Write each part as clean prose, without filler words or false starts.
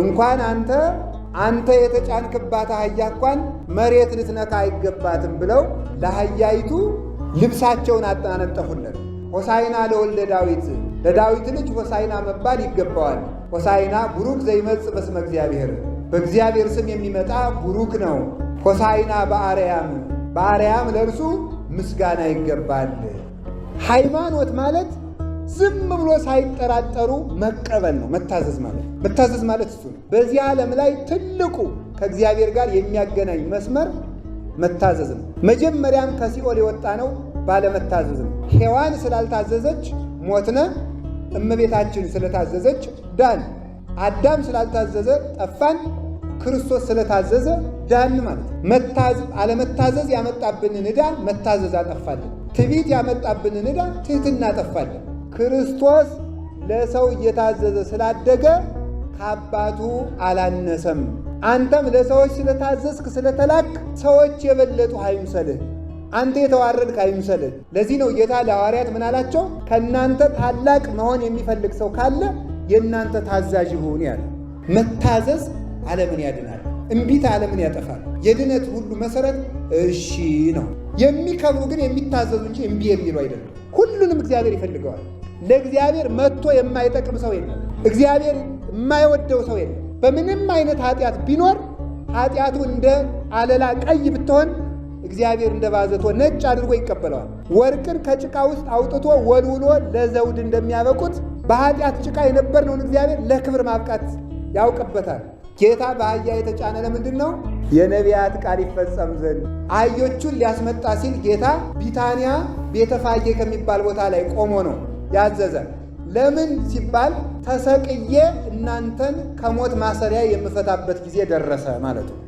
እንኳን አንተ የተጫንክባት አህያ እንኳን መሬት ልትነካ አይገባትም ብለው ለአህያይቱ ልብሳቸውን አነጠፉለት። ሆሳዕና ለወልደ ዳዊት፣ ለዳዊት ልጅ ሆሳዕና መባል ይገባዋል። ሆሳዕና ቡሩክ ዘይመጽእ በስመ እግዚአብሔር፣ በእግዚአብሔር ስም የሚመጣ ቡሩክ ነው። ሆሳዕና በአርያም ለእርሱ ምስጋና ይገባል። ሃይማኖት ማለት ዝም ብሎ ሳይጠራጠሩ መቀበል ነው። መታዘዝ ማለት እሱ ነው። በዚህ ዓለም ላይ ትልቁ ከእግዚአብሔር ጋር የሚያገናኝ መስመር መታዘዝ ነው። መጀመሪያም ከሲኦል የወጣ ነው ባለመታዘዝ ነው። ሔዋን ስላልታዘዘች ሞትነ፣ እመቤታችን ስለታዘዘች ዳን። አዳም ስላልታዘዘ ጠፋን፣ ክርስቶስ ስለታዘዘ ዳን ማለት ነው። አለመታዘዝ ያመጣብንን ዕዳ መታዘዝ አጠፋለን። ትዕቢት ያመጣብንን ዕዳ ትሕትና አጠፋለን። ክርስቶስ ለሰው እየታዘዘ ስላደገ ከአባቱ አላነሰም። አንተም ለሰዎች ስለታዘዝክ ስለተላክ ሰዎች የበለጡ አይምሰልህ፣ አንተ የተዋረድክ አይምሰልህ። ለዚህ ነው ጌታ ለሐዋርያት ምን አላቸው? ከእናንተ ታላቅ መሆን የሚፈልግ ሰው ካለ የእናንተ ታዛዥ ይሁን ያለ። መታዘዝ ዓለምን ያድናል፣ እምቢታ ዓለምን ያጠፋል። የድነት ሁሉ መሰረት እሺ ነው። የሚከብሩ ግን የሚታዘዙ እንጂ እምቢ የሚሉ አይደለም። ሁሉንም እግዚአብሔር ይፈልገዋል። ለእግዚአብሔር መጥቶ የማይጠቅም ሰው የለም። እግዚአብሔር የማይወደው ሰው የለም። በምንም አይነት ኃጢአት ቢኖር ኃጢአቱ እንደ አለላ ቀይ ብትሆን እግዚአብሔር እንደ ባዘቶ ነጭ አድርጎ ይቀበለዋል። ወርቅን ከጭቃ ውስጥ አውጥቶ ወልውሎ ለዘውድ እንደሚያበቁት በኃጢአት ጭቃ የነበርነውን እግዚአብሔር ለክብር ማብቃት ያውቅበታል። ጌታ በአህያ የተጫነ ለምንድን ነው? የነቢያት ቃል ይፈጸም ዘንድ። አህዮቹን ሊያስመጣ ሲል ጌታ ቢታንያ ቤተፋጌ ከሚባል ቦታ ላይ ቆሞ ነው ያዘዘ። ለምን ሲባል ተሰቅዬ እናንተን ከሞት ማሰሪያ የምፈታበት ጊዜ ደረሰ ማለት ነው።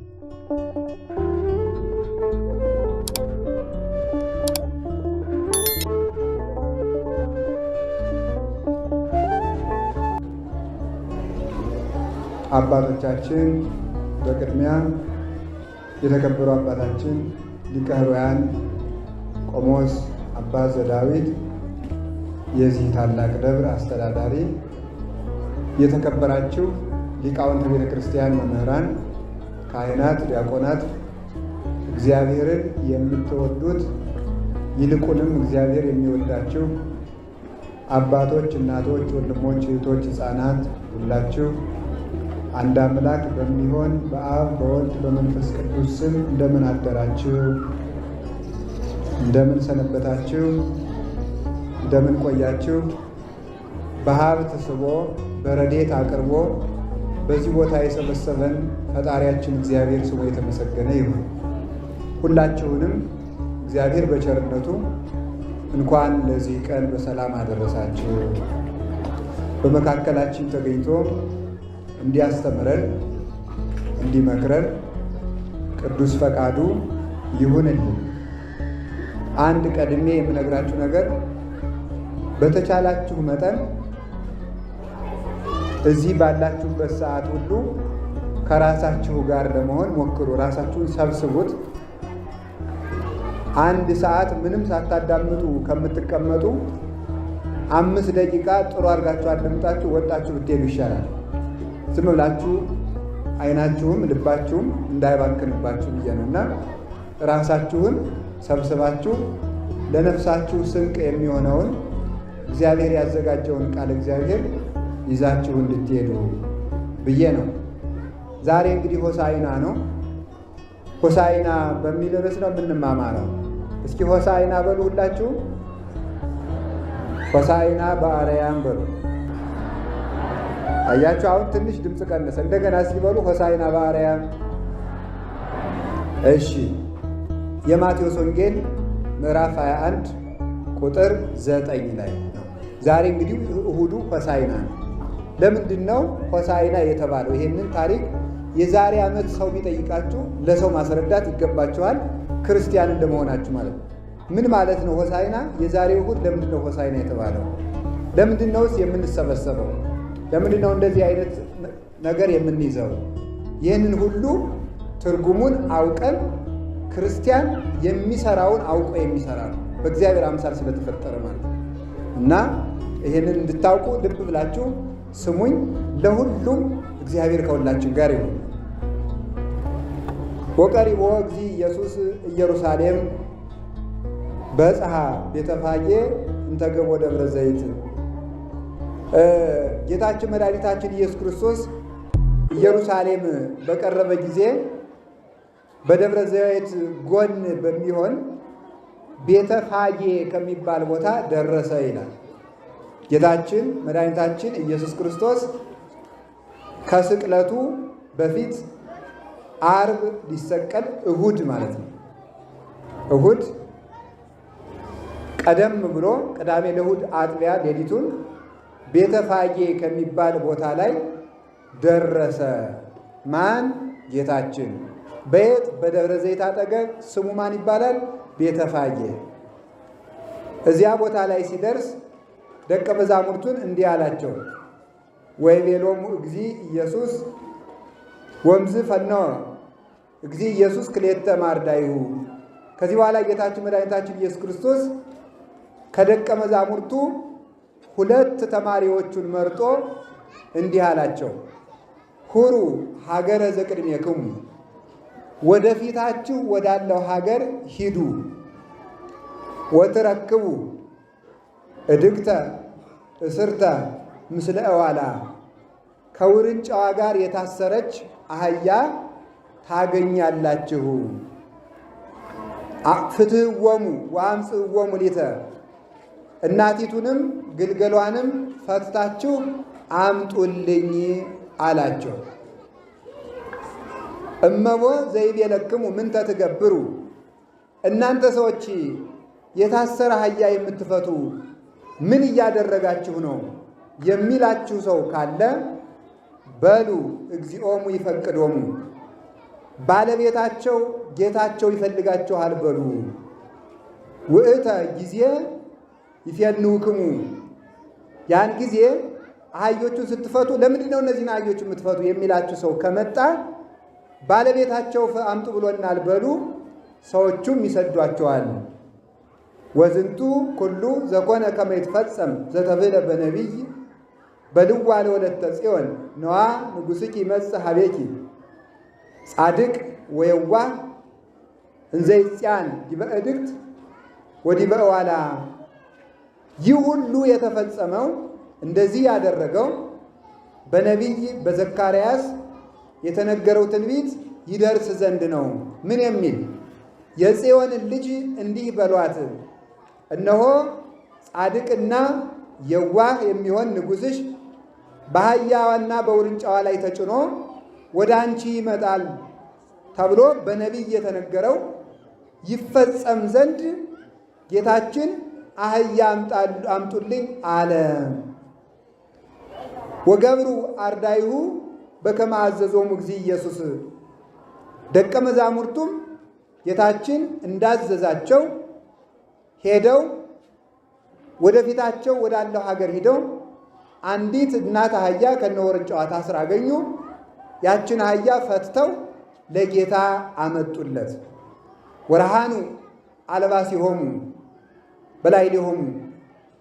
አባቶቻችን በቅድሚያ የተከበሩ አባታችን ሊቀ ኅሩያን ቆሞስ አባ ዘዳዊት የዚህ ታላቅ ደብር አስተዳዳሪ፣ የተከበራችሁ ሊቃውንተ ቤተ ክርስቲያን መምህራን፣ ካህናት፣ ዲያቆናት፣ እግዚአብሔርን የምትወዱት ይልቁንም እግዚአብሔር የሚወዳችሁ አባቶች፣ እናቶች፣ ወንድሞች፣ እህቶች፣ ሕፃናት ሁላችሁ አንድ አምላክ በሚሆን በአብ በወልድ በመንፈስ ቅዱስ ስም እንደምን አደራችሁ? እንደምን ሰነበታችሁ? እንደምን ቆያችሁ? በሀብት ስቦ በረድኤት አቅርቦ በዚህ ቦታ የሰበሰበን ፈጣሪያችን እግዚአብሔር ስሙ የተመሰገነ ይሁን። ሁላችሁንም እግዚአብሔር በቸርነቱ እንኳን ለዚህ ቀን በሰላም አደረሳችሁ። በመካከላችን ተገኝቶ እንዲያስተምረን እንዲመክረን ቅዱስ ፈቃዱ ይሁንልን። አንድ ቀድሜ የምነግራችሁ ነገር በተቻላችሁ መጠን እዚህ ባላችሁበት ሰዓት ሁሉ ከራሳችሁ ጋር ለመሆን ሞክሩ። ራሳችሁን ሰብስቡት። አንድ ሰዓት ምንም ሳታዳምጡ ከምትቀመጡ 5 ደቂቃ ጥሩ አድርጋችሁ አዳምጣችሁ ወጣችሁ ብትሄዱ ይሻላል። ዝም ብላችሁ አይናችሁም ልባችሁም እንዳይባክንባችሁ ብዬ ነው። እና ራሳችሁን ሰብስባችሁ ለነፍሳችሁ ስንቅ የሚሆነውን እግዚአብሔር ያዘጋጀውን ቃል እግዚአብሔር ይዛችሁ እንድትሄዱ ብዬ ነው። ዛሬ እንግዲህ ሆሳዕና ነው። ሆሳዕና በሚል ርዕስ ነው የምንማማረው። እስኪ ሆሳዕና በሉ ሁላችሁ። ሆሳዕና በአርያም በሉ። አያችሁ፣ አሁን ትንሽ ድምፅ ቀነሰ። እንደገና እስኪ በሉ ሆሳዕና በአርያም። እሺ፣ የማቴዎስ ወንጌል ምዕራፍ 21 ቁጥር 9 ላይ ነው። ዛሬ እንግዲህ እሁዱ ሆሳዕና ነው። ለምንድን ነው ሆሳዕና የተባለው? ይሄንን ታሪክ የዛሬ ዓመት ሰው ቢጠይቃችሁ ለሰው ማስረዳት ይገባችኋል፣ ክርስቲያን እንደመሆናችሁ ማለት ነው። ምን ማለት ነው ሆሳዕና? የዛሬው እሁድ ለምንድን ነው ሆሳዕና የተባለው? ለምንድን ነውስ የምንሰበሰበው? ለምንድን ነው እንደዚህ አይነት ነገር የምንይዘው? ይህንን ሁሉ ትርጉሙን አውቀን ክርስቲያን የሚሰራውን አውቆ የሚሰራ ነው፣ በእግዚአብሔር አምሳል ስለተፈጠረ ማለት ነው። እና ይህንን እንድታውቁ ልብ ብላችሁ ስሙኝ። ለሁሉም እግዚአብሔር ከሁላችን ጋር ይሁን። ወቀሪቦ እግዚእ ኢየሱስ ኢየሩሳሌም በጽሐ ቤተፋጌ እንተገቦ ደብረ ዘይት። ጌታችን መድኃኒታችን ኢየሱስ ክርስቶስ ኢየሩሳሌም በቀረበ ጊዜ በደብረ ዘይት ጎን በሚሆን ቤተፋጌ ከሚባል ቦታ ደረሰ ይላል። ጌታችን መድኃኒታችን ኢየሱስ ክርስቶስ ከስቅለቱ በፊት ዓርብ ሊሰቀል እሁድ ማለት ነው። እሁድ ቀደም ብሎ ቅዳሜ ለእሁድ አጥቢያ ሌሊቱን ቤተፋጌ ከሚባል ቦታ ላይ ደረሰ። ማን? ጌታችን። በየት? በደብረ ዘይት አጠገብ። ስሙ ማን ይባላል? ቤተፋጌ። እዚያ ቦታ ላይ ሲደርስ ደቀ መዛሙርቱን እንዲህ አላቸው፣ ወይቤሎሙ እግዚእ ኢየሱስ ወምዝ ፈነወ እግዚእ ኢየሱስ ክልኤተ ማርዳይሁ። ከዚህ በኋላ ጌታችን መድኃኒታችን ኢየሱስ ክርስቶስ ከደቀ መዛሙርቱ ሁለት ተማሪዎቹን መርጦ እንዲህ አላቸው፣ ሁሩ ሀገረ ዘቅድሜክሙ፣ ወደፊታችሁ ወዳለው ሀገር ሂዱ። ወትረክቡ እድግተ እስርተ ምስለ እዋላ፣ ከውርንጫዋ ጋር የታሰረች አህያ ታገኛላችሁ። ፍትሕዎሙ ወአምጽእዎሙ ሊተ፣ እናቲቱንም ግልገሏንም ፈትታችሁ አምጡልኝ አላቸው። እመቦ ዘይቤለክሙ ምንተ ትገብሩ፣ እናንተ ሰዎች የታሰረ አህያ የምትፈቱ ምን እያደረጋችሁ ነው የሚላችሁ ሰው ካለ በሉ እግዚኦሙ ይፈቅዶሙ፣ ባለቤታቸው ጌታቸው ይፈልጋችኋል በሉ። ውእተ ጊዜ ይፌንውክሙ፣ ያን ጊዜ አህዮቹን ስትፈቱ ለምንድን ነው እነዚህን አህዮች የምትፈቱ የሚላችሁ ሰው ከመጣ ባለቤታቸው አምጡ ብሎናል በሉ፣ ሰዎቹም ይሰዷቸዋል። ወዝንቱ ኩሉ ዘኮነ ከመ ይትፈጸም ዘተብህለ በነቢይ በልዋ ለወለተ ጽዮን ነዋ ንጉሥኪ ይመጽእ ሀቤኪ ጻድቅ ወየዋህ እንዘ ይጽያን ዲበ እድግት ወዲበ እዋላ። ይህ ሁሉ የተፈጸመው እንደዚህ ያደረገው በነቢይ በዘካርያስ የተነገረው ትንቢት ይደርስ ዘንድ ነው። ምን የሚል? የጽዮንን ልጅ እንዲህ በሏት፣ እነሆ ጻድቅና የዋህ የሚሆን ንጉሥሽ በአህያዋና በውርንጫዋ ላይ ተጭኖ ወደ አንቺ ይመጣል ተብሎ በነቢይ የተነገረው ይፈጸም ዘንድ ጌታችን አህያ አምጡልኝ አለ። ወገብሩ አርዳይሁ በከመ አዘዞሙ እግዚእ ኢየሱስ፣ ደቀ መዛሙርቱም ጌታችን እንዳዘዛቸው ሄደው ወደፊታቸው ወዳለው ሀገር ሂደው አንዲት እናት አህያ ከነውርንጫዋ ታስራ አገኙ። ያችን አህያ ፈትተው ለጌታ አመጡለት። ወረሃኑ አልባሲሆሙ በላዕሌሆሙ፣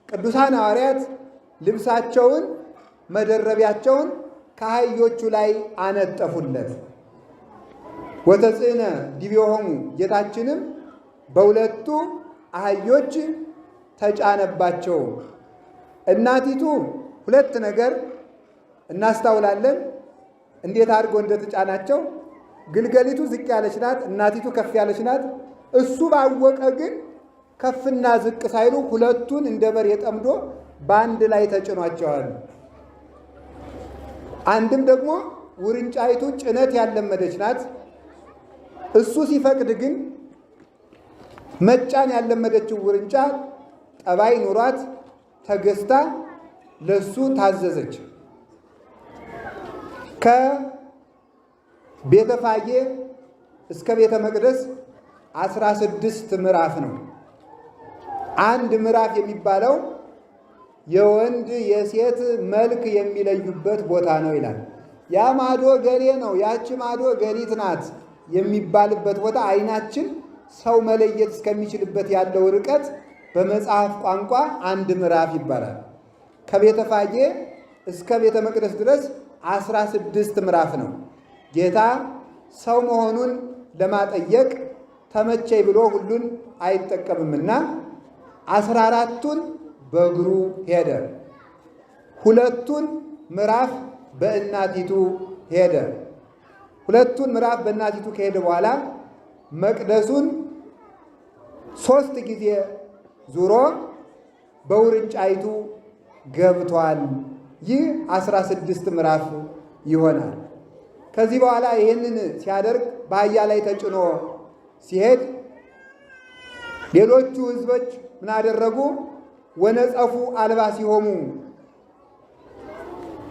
ቅዱሳን ሐዋርያት ልብሳቸውን መደረቢያቸውን ከአህዮቹ ላይ አነጠፉለት። ወተጽዕነ ዲቤሆሙ፣ ጌታችንም በሁለቱ አህዮች ተጫነባቸው። እናቲቱ ሁለት ነገር እናስተውላለን እንዴት አድርጎ እንደተጫናቸው። ግልገሊቱ ዝቅ ያለች ናት፣ እናቲቱ ከፍ ያለች ናት። እሱ ባወቀ ግን ከፍና ዝቅ ሳይሉ ሁለቱን እንደ በሬ ጠምዶ በአንድ ላይ ተጭኗቸዋል። አንድም ደግሞ ውርንጫይቱ ጭነት ያለመደች ናት። እሱ ሲፈቅድ ግን መጫን ያለመደችው ውርንጫ ጠባይ ኑሯት ተገዝታ ለሱ ታዘዘች። ከቤተፋጌ እስከ ቤተ መቅደስ 16 ምዕራፍ ነው። አንድ ምዕራፍ የሚባለው የወንድ የሴት መልክ የሚለዩበት ቦታ ነው ይላል። ያ ማዶ ገሌ ነው፣ ያቺ ማዶ ገሊት ናት የሚባልበት ቦታ ዓይናችን ሰው መለየት እስከሚችልበት ያለው ርቀት በመጽሐፍ ቋንቋ አንድ ምዕራፍ ይባላል። ከቤተፋጌ እስከ ቤተ መቅደስ ድረስ 16 ምዕራፍ ነው። ጌታ ሰው መሆኑን ለማጠየቅ ተመቸኝ ብሎ ሁሉን አይጠቀምምና 14ቱን በእግሩ ሄደ። 2ቱን ምዕራፍ በእናቲቱ ሄደ። 2ቱን ምዕራፍ በእናቲቱ ከሄደ በኋላ መቅደሱን 3 ጊዜ ዙሮ በውርንጫይቱ ገብቷል። ይህ 16 ምዕራፍ ይሆናል። ከዚህ በኋላ ይህንን ሲያደርግ በአህያ ላይ ተጭኖ ሲሄድ ሌሎቹ ሕዝቦች ምን አደረጉ? ወነጸፉ አልባ ሲሆሙ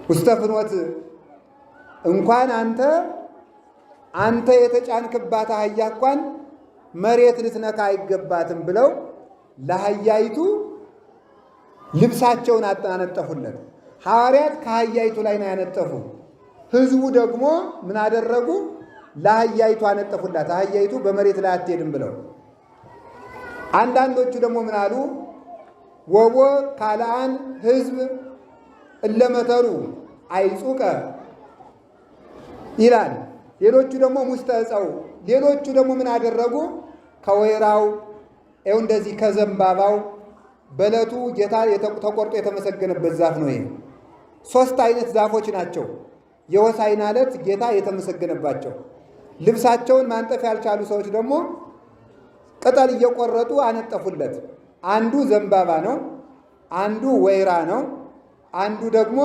ውስተ ፍኖት፣ እንኳን አንተ የተጫንክባት አህያ እንኳን መሬት ልትነካ አይገባትም ብለው ለአህያይቱ ልብሳቸውን አነጠፉለት። ሐዋርያት ከአህያይቱ ላይ ነው ያነጠፉ። ሕዝቡ ደግሞ ምን አደረጉ? ለአህያይቱ አነጠፉላት። አህያይቱ በመሬት ላይ አትሄድም ብለው። አንዳንዶቹ ደግሞ ምን አሉ? ወቦ ካልአን ሕዝብ እለመተሩ አይጹቀ ይላል። ሌሎቹ ደግሞ ሙስተዕፀው። ሌሎቹ ደግሞ ምን አደረጉ? ከወይራው ይኸው እንደዚህ ከዘንባባው በዕለቱ ጌታ ተቆርጦ የተመሰገነበት ዛፍ ነው። ይሄ 3 አይነት ዛፎች ናቸው የሆሳዕና ዕለት ጌታ የተመሰገነባቸው። ልብሳቸውን ማንጠፍ ያልቻሉ ሰዎች ደግሞ ቅጠል እየቆረጡ አነጠፉለት። አንዱ ዘንባባ ነው፣ አንዱ ወይራ ነው፣ አንዱ ደግሞ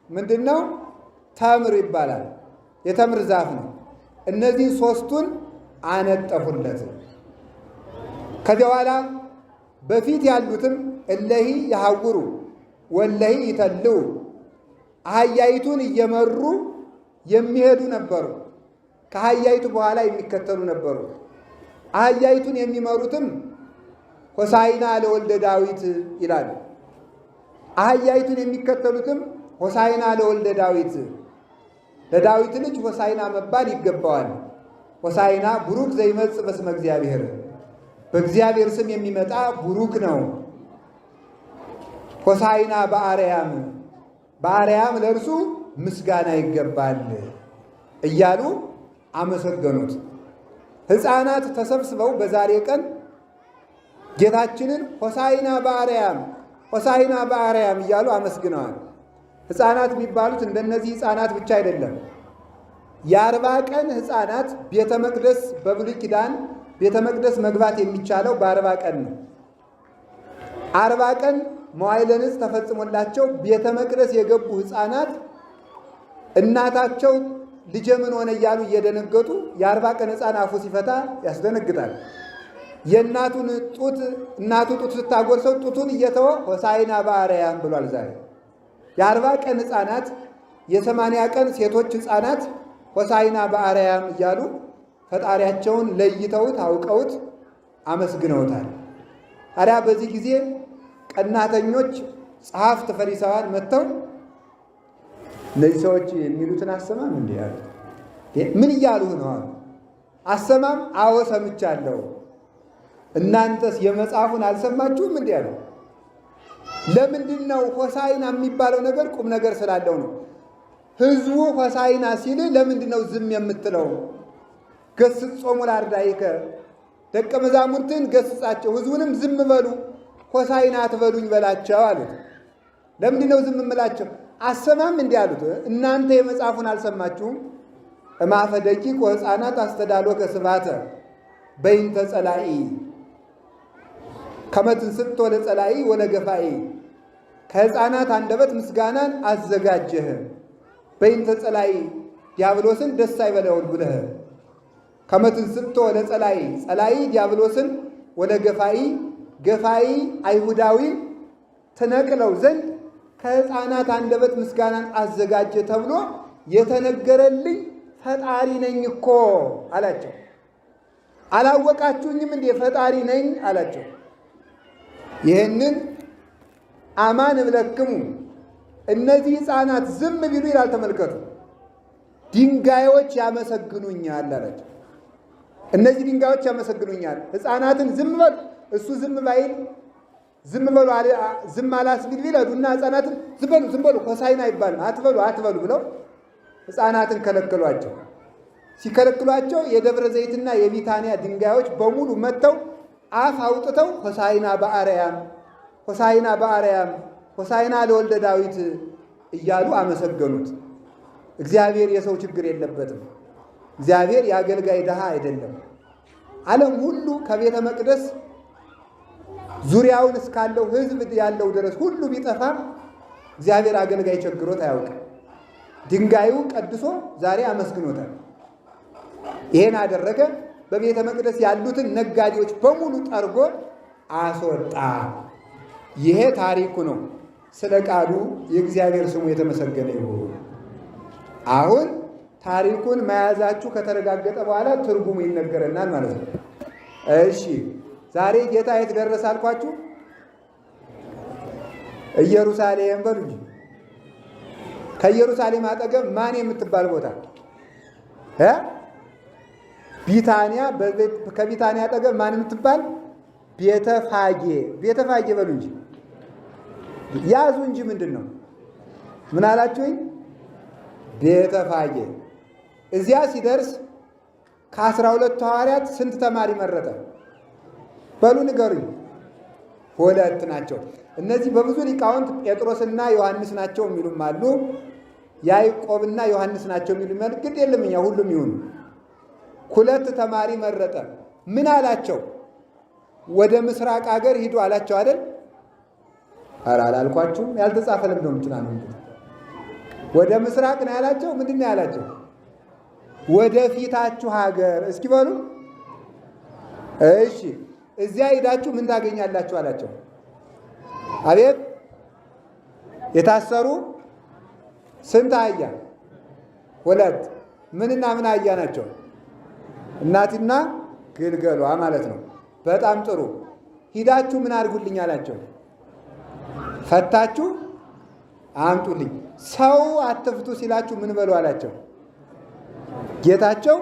ምንድነው? ተምር ይባላል። የተምር ዛፍ ነው። እነዚህ 3ቱን አነጠፉለት። ከዚያ በኋላ በፊት ያሉትም እለሂ ያሐውሩ ወለሂ ይተልው፣ አህያይቱን እየመሩ የሚሄዱ ነበሩ። ከአህያይቱ በኋላ የሚከተሉ ነበሩ። አህያይቱን የሚመሩትም ሆሳዕና ለወልደ ዳዊት ይላሉ። አህያይቱን የሚከተሉትም ሆሳዕና ለወልደ ዳዊት፣ ለዳዊት ልጅ ሆሳዕና መባል ይገባዋል። ሆሳዕና ቡሩክ ዘይመጽእ በስመ እግዚአብሔር፣ በእግዚአብሔር ስም የሚመጣ ቡሩክ ነው። ሆሳዕና በአርያም፣ በአርያም ለእርሱ ምስጋና ይገባል እያሉ አመሰገኑት። ሕፃናት ተሰብስበው በዛሬ ቀን ጌታችንን ሆሳዕና በአርያም፣ ሆሳዕና በአርያም እያሉ አመስግነዋል። ሕፃናት የሚባሉት እንደነዚህ ሕፃናት ብቻ አይደለም። የ40 ቀን ሕፃናት ቤተ መቅደስ በብሉይ ኪዳን ቤተ መቅደስ መግባት የሚቻለው በ40 ቀን ነው። 40 ቀን መዋዕለ ንጽሕ ተፈጽሞላቸው ቤተ መቅደስ የገቡ ሕፃናት እናታቸው ልጄ ምን ሆነ እያሉ እየደነገጡ የ40 ቀን ሕፃን አፉ ሲፈታ ያስደነግጣል። የእናቱን ጡት እናቱ ጡት ስታጎርሰው ጡቱን እየተወ ሆሳዕና በአርያም ብሏል። ዛሬ የ40 ቀን ሕፃናት የ80 ቀን ሴቶች ሕፃናት ሆሳዕና በአርያም እያሉ ፈጣሪያቸውን ለይተውት አውቀውት አመስግነውታል። ታዲያ በዚህ ጊዜ ቀናተኞች ጸሐፍት ፈሪሳውያን መጥተው እነዚህ ሰዎች የሚሉትን አሰማም እንዴ አሉ። ምን እያሉህ ነው አሉ። አሰማም? አዎ ሰምቻለሁ። እናንተስ የመጽሐፉን አልሰማችሁም እንዴ አሉ። ለምንድን ነው ሆሳዕና የሚባለው ነገር ቁም ነገር ስላለው ነው። ሕዝቡ ሆሳዕና ሲል ለምንድን ነው ዝም የምትለው? ገሥጾሙ ለአርዳኢከ፣ ደቀ መዛሙርትን ገሥጻቸው፣ ሕዝቡንም ዝም በሉ፣ ሆሳዕና አትበሉኝ በላቸው አሉት። ለምንድን ነው ዝም እምላቸው? አሰማም እንዲህ አሉት። እናንተ የመጽሐፉን አልሰማችሁም? እማፈ ደቂቅ ወሕፃናት አስተዳሎከ ስብሐተ በይንተ ጸላኢ ከመ ትንሥቶ ለጸላኢ ወለገፋኢ፣ ከሕፃናት አንደበት ምስጋናን አዘጋጀህ፣ በይንተ ጸላኢ ዲያብሎስን ደስ አይበለው ብለህ፣ ከመ ትንሥቶ ለጸላኢ ጸላኢ ዲያብሎስን ወለገፋኢ ገፋኢ አይሁዳዊ ትነቅለው ዘንድ ከሕፃናት አንደበት ምስጋናን አዘጋጀ ተብሎ የተነገረልኝ ፈጣሪ ነኝ እኮ አላቸው። አላወቃችሁኝም እንዴ ፈጣሪ ነኝ አላቸው። ይህንን አማን እብለክሙ፣ እነዚህ ሕፃናት ዝም ቢሉ ይላል ተመልከቱ፣ ድንጋዮች ያመሰግኑኛል አላቸው። እነዚህ ድንጋዮች ያመሰግኑኛል። ሕፃናትን ዝም በሉ፣ እሱ ዝም ባይል ዝም በሉ ዝም አላስቢል ቢለዱና ሕፃናትን ዝም በሉ ሆሳዕና አይባልም አትበሉ ብለው ሕፃናትን ከለከሏቸው። ሲከለክሏቸው የደብረ ዘይትና የቢታንያ ድንጋዮች በሙሉ መጥተው አፍ አውጥተው ሆሳዕና በአርያም ሆሳዕና በአርያም ሆሳዕና ለወልደ ዳዊት እያሉ አመሰገኑት። እግዚአብሔር የሰው ችግር የለበትም። እግዚአብሔር የአገልጋይ ድሃ አይደለም። ዓለም ሁሉ ከቤተ መቅደስ ዙሪያውን እስካለው ሕዝብ ያለው ድረስ ሁሉ ቢጠፋ እግዚአብሔር አገልጋይ ቸግሮት አያውቅም። ድንጋዩ ቀድሶ ዛሬ አመስግኖታል። ይሄን አደረገ። በቤተ መቅደስ ያሉትን ነጋዴዎች በሙሉ ጠርጎ አስወጣ። ይሄ ታሪኩ ነው። ስለ ቃሉ የእግዚአብሔር ስሙ የተመሰገነ ይሁን። አሁን ታሪኩን መያዛችሁ ከተረጋገጠ በኋላ ትርጉሙ ይነገረናል ማለት ነው። እሺ ዛሬ ጌታ የት ደረሰ አልኳችሁ? ኢየሩሳሌም በሉ እንጂ። ከኢየሩሳሌም አጠገብ ማን የምትባል ቦታ ቢታንያ። ከቢታንያ አጠገብ ማን የምትባል ቤተፋጌ። ቤተፋጌ በሉ እንጂ ያዙ እንጂ ምንድን ነው? ምን አላችሁኝ? ቤተፋጌ። እዚያ ሲደርስ ከ12 ሐዋርያት ስንት ተማሪ መረጠ? በሉ ንገሩኝ። 2 ናቸው። እነዚህ በብዙ ሊቃውንት ጴጥሮስና ዮሐንስ ናቸው የሚሉም አሉ። ያዕቆብና ዮሐንስ ናቸው የሚሉም አሉ። ግድ የለም እኛ ሁሉም ይሁኑ። 2 ተማሪ መረጠ። ምን አላቸው? ወደ ምስራቅ ሀገር ሂዱ አላቸው አይደል? ኧረ አላልኳችሁም? ያልተጻፈ ለምንድነው የምትናገሩት? ወደ ምስራቅ ነው ያላቸው። ምንድን ነው ያላቸው? ወደ ፊታችሁ ሀገር። እስኪ በሉ እሺ። እዚያ ሄዳችሁ ምን ታገኛላችሁ አላቸው። አቤት የታሰሩ ስንት አህያ? 2። ምንና ምን አህያ ናቸው? እናትና ግልገሏ ማለት ነው። በጣም ጥሩ። ሂዳችሁ ምን አድርጉልኝ አላቸው? ፈታችሁ አምጡልኝ። ሰው አትፍቱ ሲላችሁ ምን በሉ አላቸው? ጌታቸው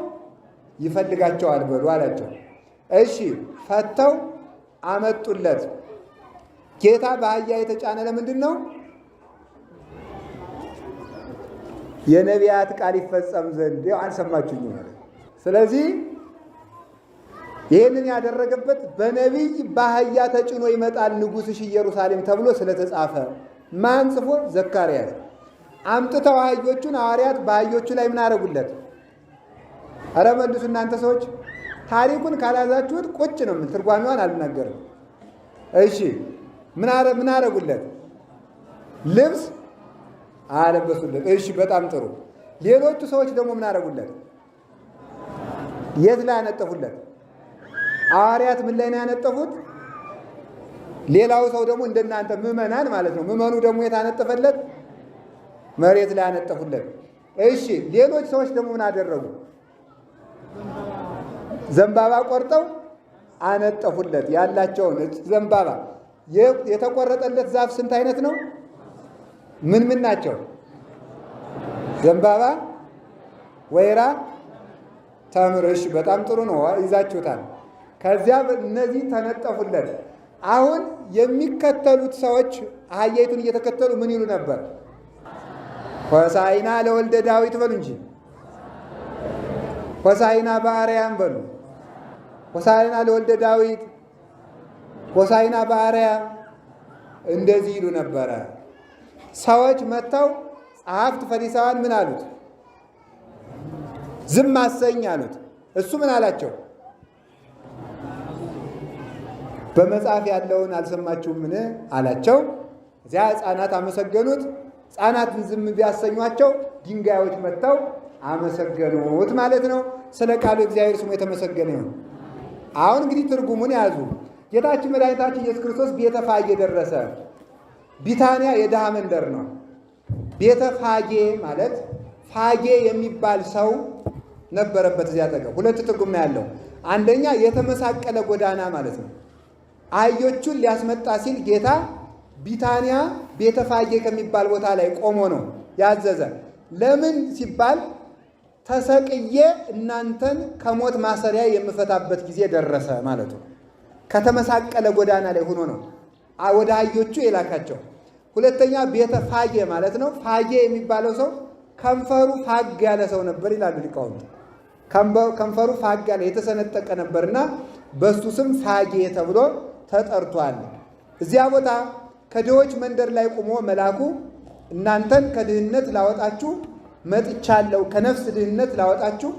ይፈልጋቸዋል በሉ አላቸው። እሺ ፈተው አመጡለት። ጌታ በአህያ የተጫነ ለምንድን ነው? የነቢያት ቃል ይፈጸም ዘንድ። አልሰማችሁኝ ማለት። ስለዚህ ይህንን ያደረገበት በነቢይ በአህያ ተጭኖ ይመጣል ንጉሥሽ ኢየሩሳሌም ተብሎ ስለተጻፈ። ማን ጽፎ? ዘካርያስ። አምጥተው አህዮቹን ሐዋርያት በአህዮቹ ላይ ምን አረጉለት? ኧረ መልሱ እናንተ ሰዎች። ታሪኩን ካላዛችሁት ቁጭ ነው ምን ትርጓሜዋን አልናገርም። እሺ ምን አረጉለት? ልብስ አለበሱለት። እሺ በጣም ጥሩ። ሌሎቹ ሰዎች ደግሞ ምን አረጉለት? የት ላይ ያነጠፉለት? ሐዋርያት ምን ላይ ነው ያነጠፉት? ሌላው ሰው ደግሞ እንደናንተ ምዕመናን ማለት ነው። ምዕመኑ ደግሞ የታነጠፈለት መሬት ላይ ያነጠፉለት። እሺ ሌሎች ሰዎች ደግሞ ምን አደረጉ? ዘንባባ ቆርጠው አነጠፉለት። ያላቸውን ዘንባባ። የተቆረጠለት ዛፍ ስንት አይነት ነው? ምን ናቸው? ዘንባባ፣ ወይራ፣ ተምር። እሺ በጣም ጥሩ ነው፣ ይዛችሁታል። ከዚያ እነዚህ ተነጠፉለት። አሁን የሚከተሉት ሰዎች አህያይቱን እየተከተሉ ምን ይሉ ነበር? ሆሳዕና ለወልደ ዳዊት በሉ እንጂ። ሆሳዕና በአርያም በሉ። ሆሳዕና ለወልደ ዳዊት፣ ሆሳዕና በአርያም እንደዚህ ይሉ ነበረ። ሰዎች መጥተው ጸሐፍት ፈሪሳውያን ምን አሉት? ዝም አሰኝ አሉት። እሱ ምን አላቸው? በመጽሐፍ ያለውን አልሰማችሁምን አላቸው። እዚያ ሕፃናት አመሰገኑት። ሕፃናትን ዝም ቢያሰኟቸው ድንጋዮች መጥተው አመሰገኑት ማለት ነው። ስለ ቃሉ እግዚአብሔር ስሙ የተመሰገነ ይሁን። አሁን እንግዲህ ትርጉሙን ያዙ። ጌታችን መድኃኒታችን ኢየሱስ ክርስቶስ ቤተፋጌ ደረሰ። ቢታንያ የድሃ መንደር ነው። ቤተፋጌ ማለት ፋጌ የሚባል ሰው ነበረበት እዚያ አጠገብ። 2 ትርጉም ነው ያለው። አንደኛ የተመሳቀለ ጎዳና ማለት ነው። አህዮቹን ሊያስመጣ ሲል ጌታ ቢታንያ ቤተፋጌ ከሚባል ቦታ ላይ ቆሞ ነው ያዘዘ። ለምን ሲባል ተሰቅዬ እናንተን ከሞት ማሰሪያ የምፈታበት ጊዜ ደረሰ ማለት ነው። ከተመሳቀለ ጎዳና ላይ ሆኖ ነው ወደ አህዮቹ የላካቸው። 2ኛ ቤተፋጌ ማለት ነው። ፋጌ የሚባለው ሰው ከንፈሩ ፋግ ያለ ሰው ነበር ይላሉ ሊቃውንት። ከንፈሩ ፋግ ያለ የተሰነጠቀ ነበርና በሱ ስም ፋጌ ተብሎ ተጠርቷል። እዚያ ቦታ ከድሆች መንደር ላይ ቆሞ መልአኩ እናንተን ከድህነት ላወጣችሁ መጥቻለሁ፣ ከነፍስ ድህነት ላወጣችሁ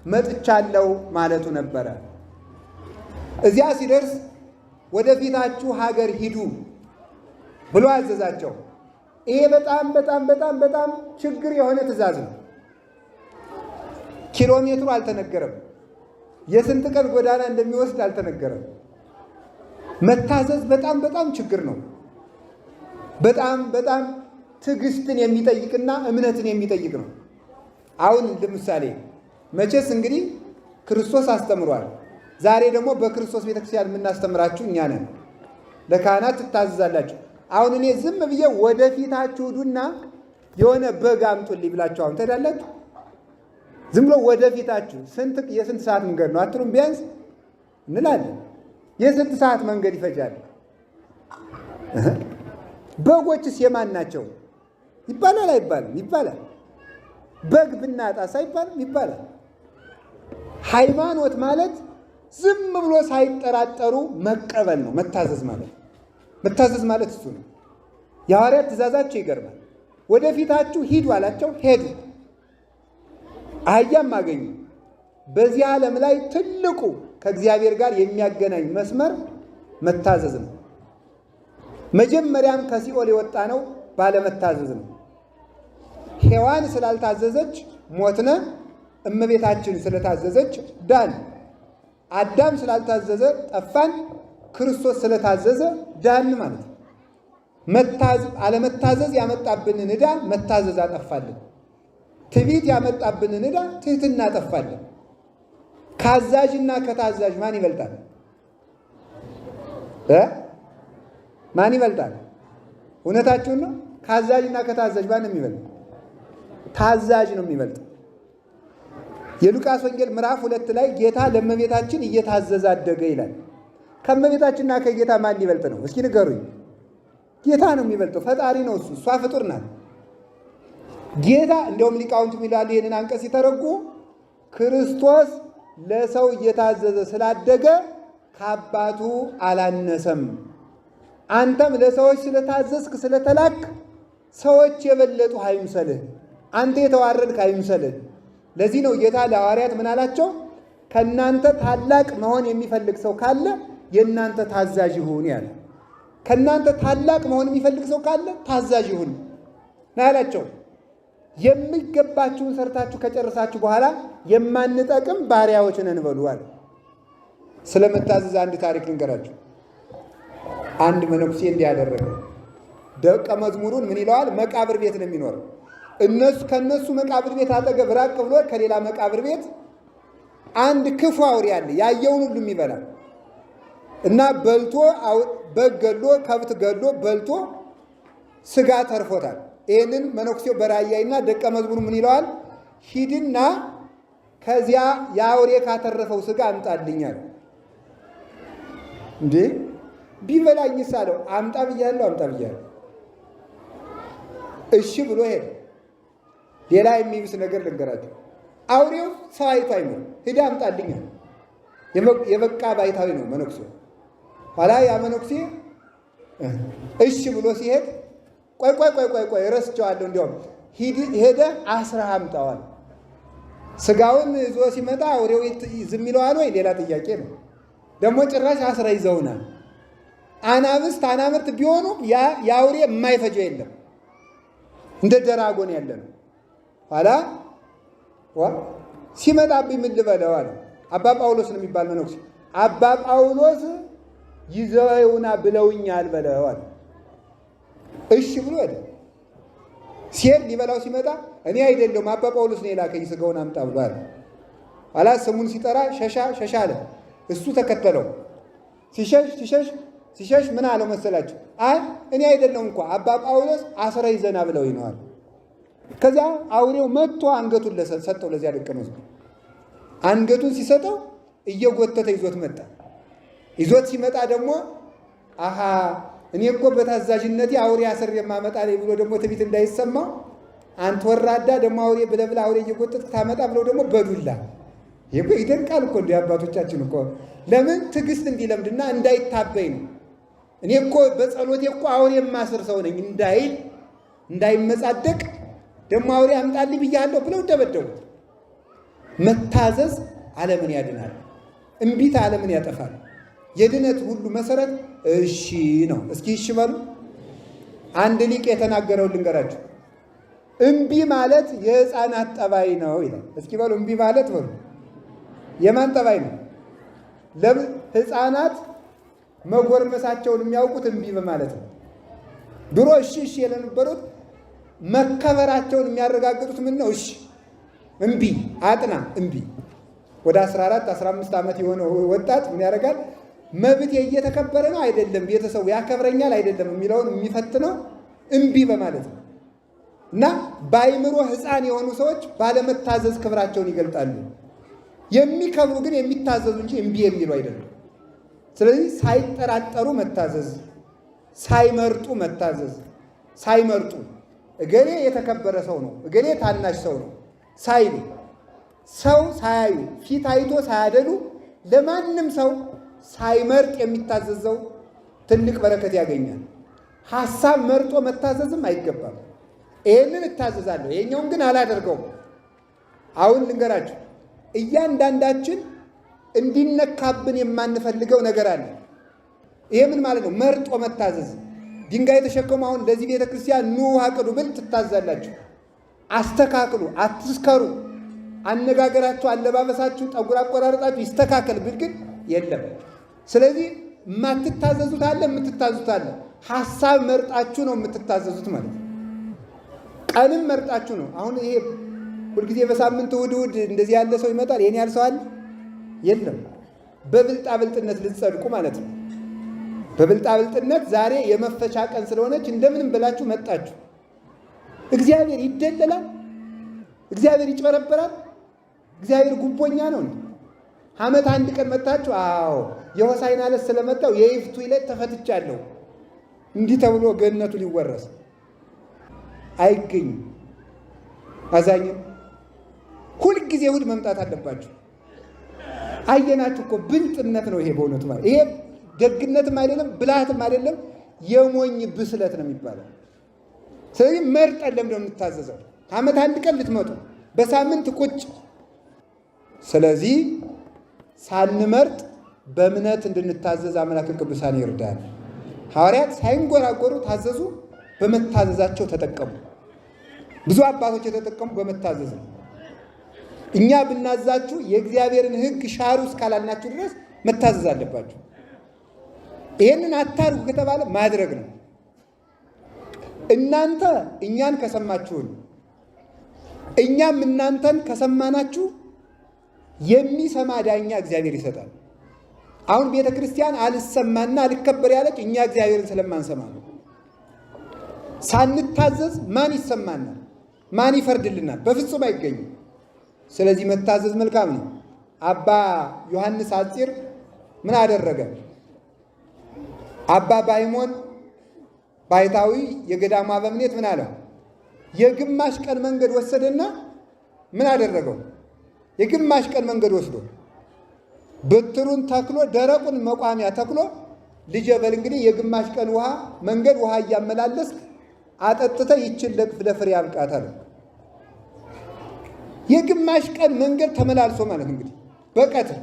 መጥቻለሁ ማለቱ ነበረ። እዚያ ሲደርስ ወደፊታችሁ ሀገር ሂዱ ብሎ አዘዛቸው። ይሄ በጣም በጣም በጣም በጣም ችግር የሆነ ትእዛዝ ነው። ኪሎ ሜትሩ አልተነገረም። የስንት ቀን ጎዳና እንደሚወስድ አልተነገረም። መታዘዝ በጣም በጣም ችግር ነው። በጣም በጣም ትዕግስትን የሚጠይቅና እምነትን የሚጠይቅ ነው። አሁን ለምሳሌ መቼስ እንግዲህ ክርስቶስ አስተምሯል። ዛሬ ደግሞ በክርስቶስ ቤተክርስቲያን የምናስተምራችሁ እኛ ነን። ለካህናት ትታዘዛላችሁ። አሁን እኔ ዝም ብዬ ወደፊታችሁ ሂዱና የሆነ በግ አምጡልኝ ብላችሁ አሁን ትሄዳላችሁ? ዝም ብሎ ወደፊታችሁ የስንት ሰዓት መንገድ ነው አትሉም? ቢያንስ እንላለን። የስንት ሰዓት መንገድ ይፈጃል? በጎችስ የማን ናቸው ይባላል አይባልም? ይባላል። በግ ብናጣስ አይባልም? ይባላል። ሃይማኖት ማለት ዝም ብሎ ሳይጠራጠሩ መቀበል ነው። መታዘዝ ማለት እሱ ነው። የሐዋርያት ትእዛዛቸው ይገርማል። ወደፊታችሁ ሂዱ አላቸው፣ ሄዱ። አህያም አገኙ። በዚህ ዓለም ላይ ትልቁ ከእግዚአብሔር ጋር የሚያገናኝ መስመር መታዘዝ ነው። መጀመሪያም ከሲኦል የወጣ ነው ባለመታዘዝ ነው። ሔዋን ስላልታዘዘች ሞትነ፣ እመቤታችን ስለታዘዘች ዳን። አዳም ስላልታዘዘ ጠፋን፣ ክርስቶስ ስለታዘዘ ዳን ማለት ነው። አለመታዘዝ ያመጣብንን ዕዳ መታዘዝ አጠፋልን። ትዕቢት ያመጣብንን ዕዳ ትሕትና አጠፋልን። ካዛዥና ከታዛዥ ማን ይበልጣል? ማን ይበልጣል? እውነታችሁን ነው። ካዛዥና ከታዛዥ ማን ነው የሚበልጥ? ታዛዥ ነው የሚበልጥ። የሉቃስ ወንጌል ምዕራፍ 2 ላይ ጌታ ለእመቤታችን እየታዘዘ አደገ ይላል። ከእመቤታችንና ከጌታ ማን ሊበልጥ ነው? እስኪ ንገሩኝ። ጌታ ነው የሚበልጠው። ፈጣሪ ነው እሱ፣ እሷ ፍጡር ናት። ጌታ እንደውም ሊቃውንቱ ይላሉ ይህንን አንቀጽ ሲተረጉ ክርስቶስ ለሰው እየታዘዘ ስላደገ ከአባቱ አላነሰም። አንተም ለሰዎች ስለታዘዝክ ስለተላክ ሰዎች የበለጡ አይምሰልህ፣ አንተ የተዋረድክ አይምሰልህ። ለዚህ ነው ጌታ ለሐዋርያት ምን አላቸው? ከእናንተ ታላቅ መሆን የሚፈልግ ሰው ካለ የእናንተ ታዛዥ ይሁን ያለ። ከእናንተ ታላቅ መሆን የሚፈልግ ሰው ካለ ታዛዥ ይሁን ነው ያላቸው። የሚገባችሁን ሰርታችሁ ከጨረሳችሁ በኋላ የማንጠቅም ባሪያዎች ነን በሉ አለ። ስለመታዘዝ አንድ ታሪክ ልንገራችሁ። አንድ መነኩሴ እንዲያደረገ ደቀ መዝሙሩን ምን ይለዋል? መቃብር ቤት ነው የሚኖረው። ከነሱ መቃብር ቤት አጠገብ ራቅ ብሎ ከሌላ መቃብር ቤት አንድ ክፉ አውሬ አለ፣ ያየውን ሁሉ የሚበላ እና በልቶ በግ ገሎ ከብት ገሎ በልቶ ስጋ ተርፎታል። ይህንን መነኩሴው በራያይና ደቀ መዝሙሩ ምን ይለዋል? ሂድና ከዚያ የአውሬ ካተረፈው ስጋ አምጣልኛል። እንዴ ቢበላኝስ አለው። አምጣ ብያለሁ፣ አምጣ ብያለሁ። እሺ ብሎ ሄደ። ሌላ የሚብስ ነገር ልንገራቸው። አውሬው ሰው አይቶ አይምር፣ ሂድ አምጣልኛል። የበቃ ባይታዊ ነው መነኩሴው። ኋላ ያ መነኩሴ እሺ ብሎ ሲሄድ ቆይ ረስቸዋለሁ፣ እንዲያውም ሄደ አስረህ አምጣዋል። ስጋውን ይዞ ሲመጣ አውሬው ዝም ይለዋል ወይ? ሌላ ጥያቄ ነው። ደግሞ ጭራሽ አስረህ ይዘውናል። አናብርት ቢሆኑ የአውሬ የማይፈጀው የለም፣ እንደ ደራጎን ያለ ነው። ኋላ ሲመጣብኝ ምን ልበለው አለ። አባ ጳውሎስ ነው የሚባል መነኩሴ። አባ ጳውሎስ ይዘውና ብለውኛል በለው አለ። እሺ ብሎ ሄደ። ሲሄድ ሊበላው ሲመጣ እኔ አይደለሁም አባ ጳውሎስ ነው የላከኝ ስጋውን አምጣ ብሏል። ኋላ ስሙን ሲጠራ ሸሻ አለ። እሱ ተከተለው። ሲሸሽ ምን አለው መሰላችሁ? እኔ አይደለሁም እንኳ አባ ጳውሎስ አስረ ይዘና ብለው ይነዋል። ከዚያ አውሬው መጥቶ አንገቱን ሰጠው ለዚያ ደቀ መዝሙር። አንገቱን ሲሰጠው እየጎተተ ይዞት መጣ። ይዞት ሲመጣ ደግሞ እኔ እኮ በታዛዥነቴ አውሬ አስሬ የማመጣ ላይ ብሎ ደግሞ ትዕቢት እንዳይሰማው አንተ ወራዳ ደግሞ አውሬ ብለህ አውሬ እየጎተትክ ታመጣ ብለው ደግሞ በዱላ ይሄ ይደንቃል እኮ እንደ አባቶቻችን እኮ ለምን ትዕግስት እንዲለምድና እንዳይታበይ ነው። እኔ እኮ በጸሎቴ እኮ አውሬ የማስር ሰው ነኝ እንዳይል እንዳይመጻደቅ ደግሞ አውሬ አምጣልኝ ብያለሁ ብለው ደበደቡት። መታዘዝ ዓለምን ያድናል፣ እምቢታ ዓለምን ያጠፋል። የድነት ሁሉ መሰረት እሺ ነው። እስኪ እሺ በሉ። አንድ ሊቅ የተናገረውን ልንገራችሁ። እምቢ ማለት የሕፃናት ጠባይ ነው ይላል። እስኪ በሉ እምቢ ማለት በሉ የማን ጠባይ ነው? ሕፃናት መጎርመሳቸውን የሚያውቁት እምቢ በማለት ነው። ድሮ እሺ እሺ የለነበሩት መከበራቸውን የሚያረጋግጡት ምን ነው? እሺ እምቢ አጥና እምቢ። ወደ 14 15 ዓመት የሆነው ወጣት ምን ያደርጋል? መብት እየተከበረ ነው አይደለም፣ ቤተሰቡ ያከብረኛል አይደለም የሚለውን የሚፈትነው እምቢ በማለት ነው። እና በአይምሮ ሕፃን የሆኑ ሰዎች ባለመታዘዝ ክብራቸውን ይገልጣሉ። የሚከብሩ ግን የሚታዘዙ እንጂ እምቢ የሚሉ አይደለም። ስለዚህ ሳይጠራጠሩ መታዘዝ፣ ሳይመርጡ መታዘዝ። ሳይመርጡ እገሌ የተከበረ ሰው ነው፣ እገሌ ታናሽ ሰው ነው ሳይሉ፣ ሰው ሳያዩ፣ ፊት አይቶ ሳያደሉ ለማንም ሰው ሳይመርጥ የሚታዘዘው ትልቅ በረከት ያገኛል። ሐሳብ መርጦ መታዘዝም አይገባም። ይሄንን እታዘዛለሁ ይሄኛውን ግን አላደርገውም። አሁን ልንገራችሁ፣ እያንዳንዳችን እንዲነካብን የማንፈልገው ነገር አለ። ይሄ ምን ማለት ነው? መርጦ መታዘዝ። ድንጋይ የተሸከሙ አሁን ለዚህ ቤተ ክርስቲያን ኑ ውሃ ቅዱ ብል ትታዛላችሁ። አስተካክሉ፣ አትስከሩ፣ አነጋገራችሁ፣ አለባበሳችሁ፣ ጠጉር አቆራረጣችሁ ይስተካከል ብል ግን የለም። ስለዚህ የማትታዘዙት አለ፣ የምትታዙት አለ። ሐሳብ መርጣችሁ ነው የምትታዘዙት ማለት ነው። ቀንም መርጣችሁ ነው። አሁን ይሄ ሁልጊዜ በሳምንት እሑድ እሑድ እንደዚህ ያለ ሰው ይመጣል። ይሄን ያህል ሰው አለ የለም። በብልጣብልጥነት ልትጸድቁ ማለት ነው። በብልጣብልጥነት ዛሬ የመፈቻ ቀን ስለሆነች እንደምንም ብላችሁ መጣችሁ። እግዚአብሔር ይደለላል? እግዚአብሔር ይጭበረበራል? እግዚአብሔር ጉቦኛ ነው እንዴ? ዓመት አንድ ቀን መጣችሁ፣ አዎ የሆሳዕና ዕለት ስለመጣው የይፍቱ ዕለት ተፈትቻለሁ እንዲህ ተብሎ ገነቱ ሊወረስ አይገኝም። አዛኝም ሁልጊዜ እሑድ መምጣት አለባችሁ። አየናችሁ እኮ ብልጥነት ነው ይሄ። በእውነቱ ማለት ይሄ ደግነትም አይደለም ብልሃትም አይደለም፣ የሞኝ ብስለት ነው የሚባለው። ስለዚህ መርጠን ለምንድን ነው የምታዘዘው? ከዓመት አንድ ቀን ልትመጡ፣ በሳምንት ቁጭ። ስለዚህ ሳንመርጥ በእምነት እንድንታዘዝ አምላክ ቅዱሳን ይርዳል። ሐዋርያት ሳይንጎራጎሩ ታዘዙ፣ በመታዘዛቸው ተጠቀሙ። ብዙ አባቶች የተጠቀሙ በመታዘዝ ነው። እኛ ብናዛችሁ የእግዚአብሔርን ሕግ ሻሩ እስካላልናችሁ ድረስ መታዘዝ አለባችሁ። ይሄንን አታርጉ ከተባለ ማድረግ ነው። እናንተ እኛን ከሰማችሁን፣ እኛም እናንተን ከሰማናችሁ የሚሰማ ዳኛ እግዚአብሔር ይሰጣል። አሁን ቤተ ክርስቲያን አልሰማና አልከበር ያለች እኛ እግዚአብሔርን ስለማንሰማ ነው። ሳንታዘዝ ማን ይሰማናል? ማን ይፈርድልናል? በፍጹም አይገኝም። ስለዚህ መታዘዝ መልካም ነው። አባ ዮሐንስ አፂር ምን አደረገ? አባ ባይሞን ባይታዊ የገዳሙ አበምኔት ምን አለው? የግማሽ ቀን መንገድ ወሰደና ምን አደረገው? የግማሽ ቀን መንገድ ወስዶ በትሩን ተክሎ ደረቁን መቋሚያ ተክሎ ልጄ በል እንግዲህ የግማሽ ቀን ውሃ መንገድ ውሃ እያመላለስክ አጠጥተ ይችን ለፍሬ ያብቃት አለ። የግማሽ ቀን መንገድ ተመላልሶ ማለት እንግዲህ በቀትር